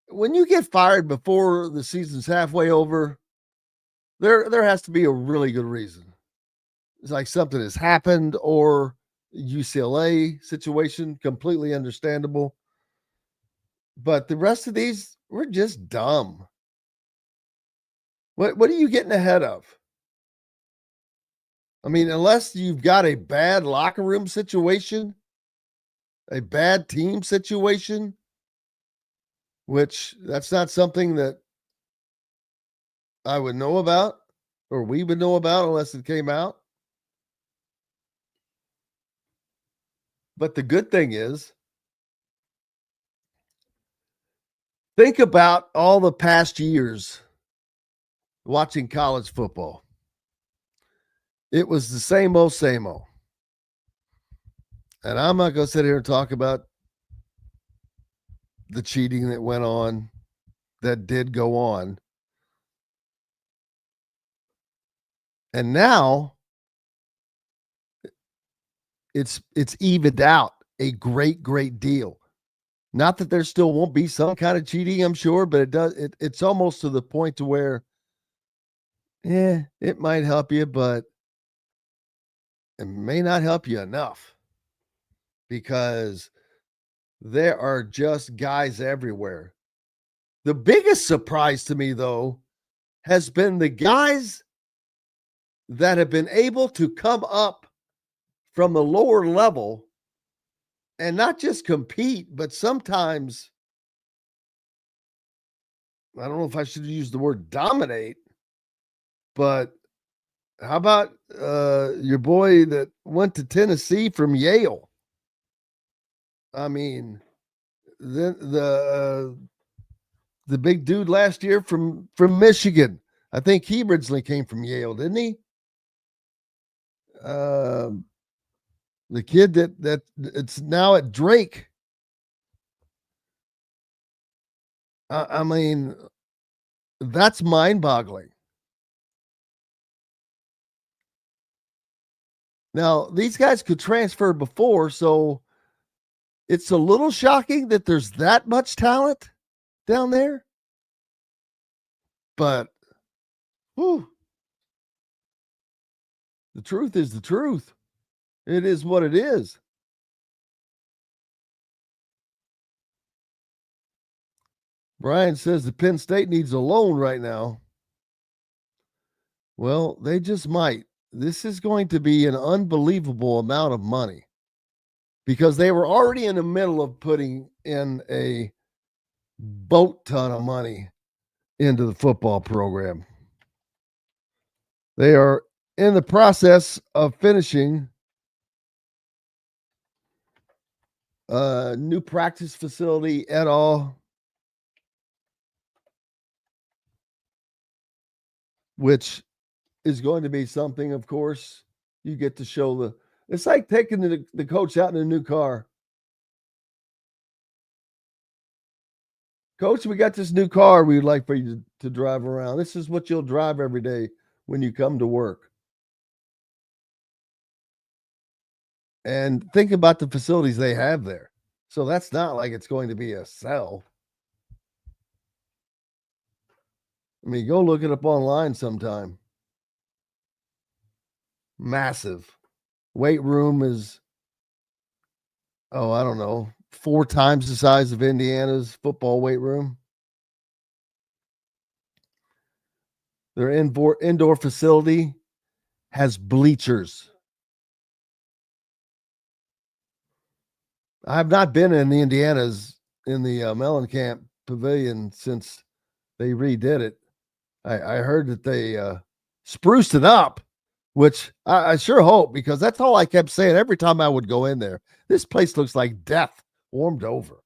Speaker 7: when you get fired before the season's halfway over, there has to be a really good reason. It's like something has happened, or UCLA situation, completely understandable. But the rest of these, we're just dumb. What are you getting ahead of? I mean, unless you've got a bad locker room situation, a bad team situation, which that's not something that I would know about or we would know about unless it came out. But the good thing is, think about all the past years watching college football. It was the same old, same old. And I'm not going to sit here and talk about the cheating that went on, that did go on. And now it's evened out a great deal. Not that there still won't be some kind of cheating, I'm sure, but it's almost to the point to where, it might help you, but it may not help you enough, because there are just guys everywhere. The biggest surprise to me, though, has been the guys that have been able to come up from the lower level and not just compete, but sometimes, I don't know if I should use the word dominate, but how about your boy that went to Tennessee from Yale? I mean, the big dude last year from Michigan. I think he originally came from Yale, didn't he? The kid that it's now at Drake. I mean, that's mind-boggling. Now, these guys could transfer before, so it's a little shocking that there's that much talent down there. But, the truth is the truth. It is what it is. Brian says the Penn State needs a loan right now. Well, they just might. This is going to be an unbelievable amount of money, because they were already in the middle of putting in a boat ton of money into the football program. They are in the process of finishing a new practice facility et al., which is going to be something, of course. You get to show it's like taking the coach out in a new car. Coach, we got this new car we'd like for you to drive around. This is what you'll drive every day when you come to work. And think about the facilities they have there. So that's not like it's going to be a sell. I mean, go look it up online sometime.
Speaker 6: Massive. Weight room is, I don't know, 4 times the size of Indiana's football weight room. Their indoor facility has bleachers. I have not been in the Indiana's in the Mellencamp Pavilion since they redid it. I heard that they spruced it up, which I sure hope, because that's all I kept saying every time I would go in there. This place looks like death warmed over.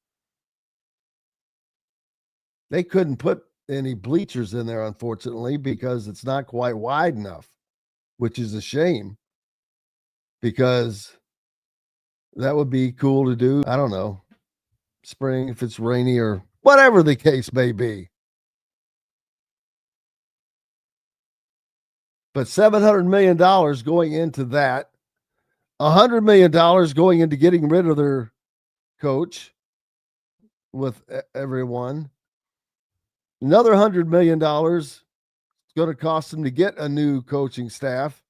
Speaker 6: They couldn't put any bleachers in there, unfortunately, because it's not quite wide enough, which is a shame, because that would be cool to do. I don't know, spring, if it's rainy or whatever the case may be. But $700 million going into that, $100 million going into getting rid of their coach with everyone. Another $100 million is going to cost them to get a new coaching staff.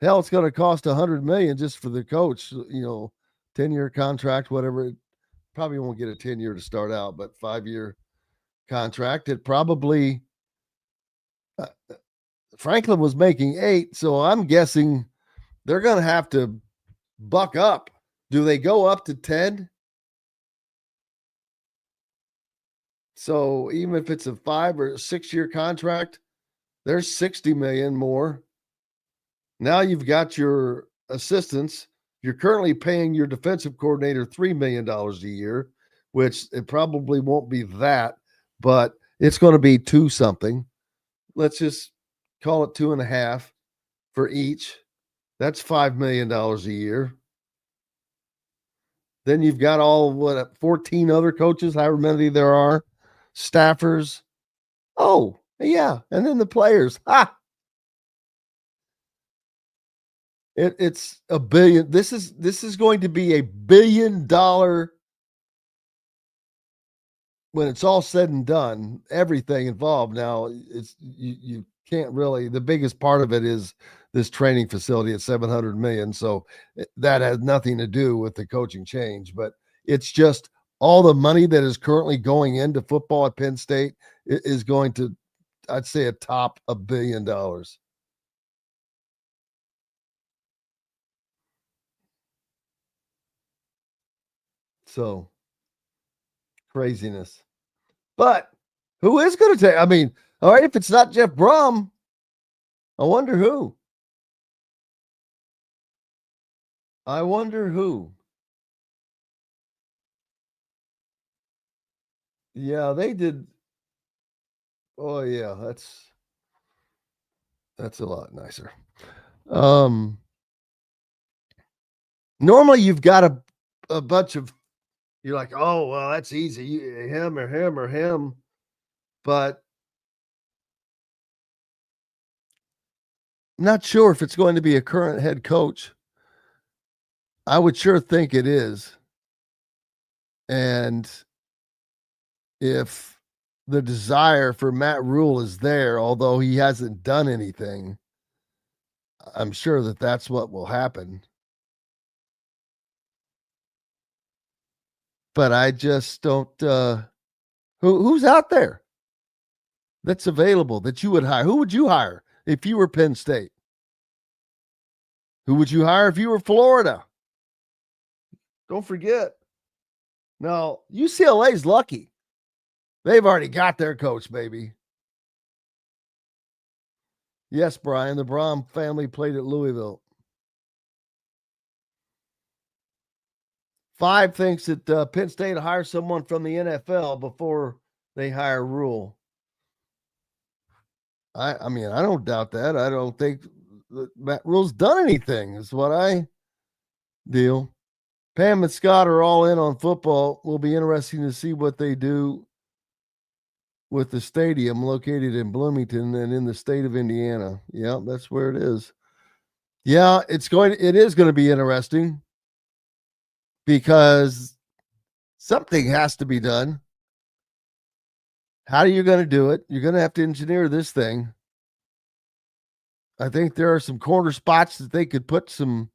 Speaker 6: Hell, it's going to cost $100 million just for the coach, 10-year contract, whatever. It probably won't get a 10-year to start out, but 5-year contract. It probably, Franklin was making 8, so I'm guessing they're going to have to buck up. Do they go up to 10? So even if it's a 5 or 6-year contract, there's $60 million more. Now you've got your assistants. You're currently paying your defensive coordinator $3 million a year, which it probably won't be that, but it's going to be 2 something. Let's just call it 2.5 for each. That's $5 million a year. Then you've got 14 other coaches, however many there are, staffers. Oh, yeah. And then the players. It's $1 billion. This is going to be $1 billion when it's all said and done, everything involved. Now it's you can't really, the biggest part of it is this training facility at $700 million. So that has nothing to do with the coaching change, but it's just all the money that is currently going into football at Penn State is going to, I'd say, a top $1 billion. So craziness. But who is going to take? I mean, all right, if it's not Jeff Brum, I wonder who. Yeah, they did. Oh yeah, that's a lot nicer. Normally you've got a bunch of, you're like, oh well, that's easy, him or him or him, but I'm not sure if it's going to be a current head coach. I would sure think it is. And if the desire for Matt Rule is there, although he hasn't done anything, I'm sure that that's what will happen. But I just don't, who's out there that's available that you would hire? Who would you hire if you were Penn State? Who would you hire if you were Florida? Don't forget. Now, UCLA's lucky. They've already got their coach, baby. Yes, Brian, the Brom family played at Louisville. 5 thinks that Penn State will hire someone from the NFL before they hire Rule. I mean, I don't doubt that. I don't think that Matt Rule's done anything, is what I deal. Pam and Scott are all in on football. Will be interesting to see what they do with the stadium located in Bloomington and in the state of Indiana. Yeah, that's where it is. Yeah, it is going to be interesting because something has to be done. How are you going to do it? You're going to have to engineer this thing. I think there are some corner spots that they could put some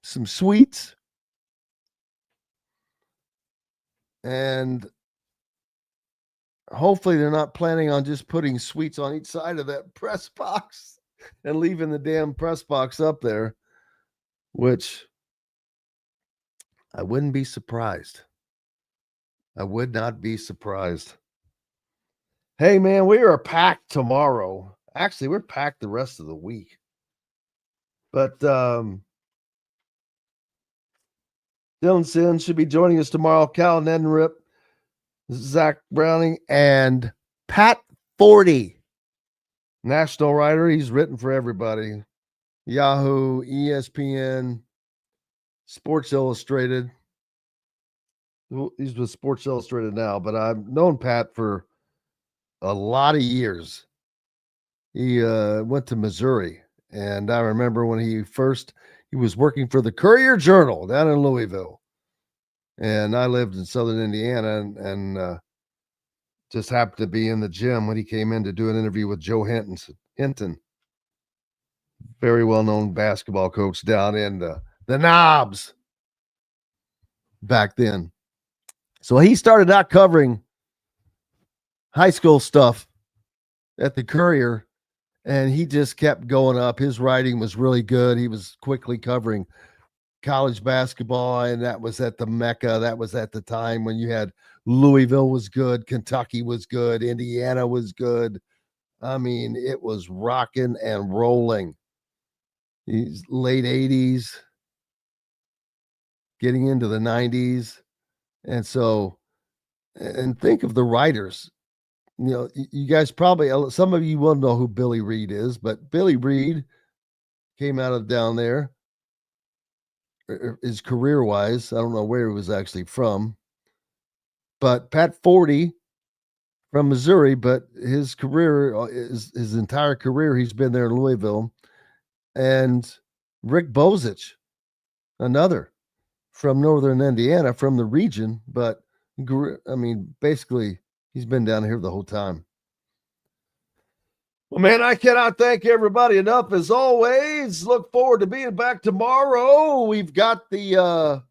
Speaker 6: suites. And hopefully they're not planning on just putting suites on each side of that press box and leaving the damn press box up there, which I wouldn't be surprised. I would not be surprised. Hey, man, we are packed tomorrow. Actually, we're packed the rest of the week. But Dylan Sin should be joining us tomorrow. Cal Neddenrip, Zach Browning, and Pat Forty, national writer. He's written for everybody. Yahoo, ESPN, Sports Illustrated. He's with Sports Illustrated now, but I've known Pat for a lot of years. He went to Missouri, and I remember when he was working for the Courier-Journal down in Louisville, and I lived in Southern Indiana, and just happened to be in the gym when he came in to do an interview with Joe Hinton, very well-known basketball coach down in the Knobs back then. So he started out covering high school stuff at the Courier, and he just kept going up. His writing was really good. He was quickly covering college basketball, and that was at the Mecca. That was at the time when you had Louisville was good, Kentucky was good, Indiana was good. I mean, it was rocking and rolling. He's late 80s, getting into the 90s. And so, and think of the writers. You know, you guys probably, some of you will know who Billy Reed is, but Billy Reed came out of down there. His career-wise, I don't know where he was actually from. But Pat Forty from Missouri, but his career, his entire career, he's been there in Louisville. And Rick Bozich, another from Northern Indiana, from the region, but I mean, basically, he's been down here the whole time. Well, man, I cannot thank everybody enough as always. Look forward to being back tomorrow. We've got the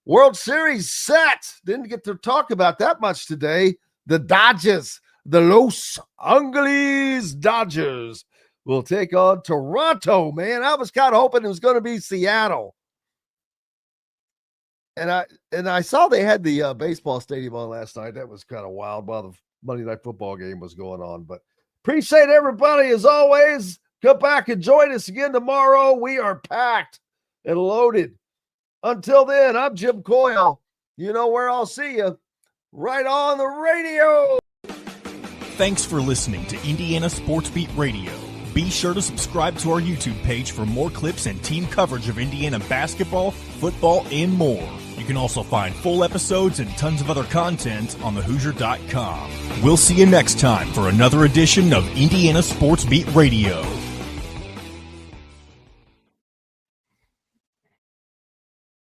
Speaker 6: World Series set. Didn't get to talk about that much today. The Dodgers, the Los Angeles Dodgers, will take on Toronto, man. I was kind of hoping it was going to be Seattle. And I saw they had the baseball stadium on last night. That was kind of wild while the Monday Night Football game was going on. But appreciate everybody as always. Come back and join us again tomorrow. We are packed and loaded. Until then, I'm Jim Coyle. You know where I'll see you. Right on the radio.
Speaker 12: Thanks for listening to Indiana Sports Beat Radio. Be sure to subscribe to our YouTube page for more clips and team coverage of Indiana basketball, football, and more. You can also find full episodes and tons of other content on thehoosier.com. We'll see you next time for another edition of Indiana Sports Beat Radio.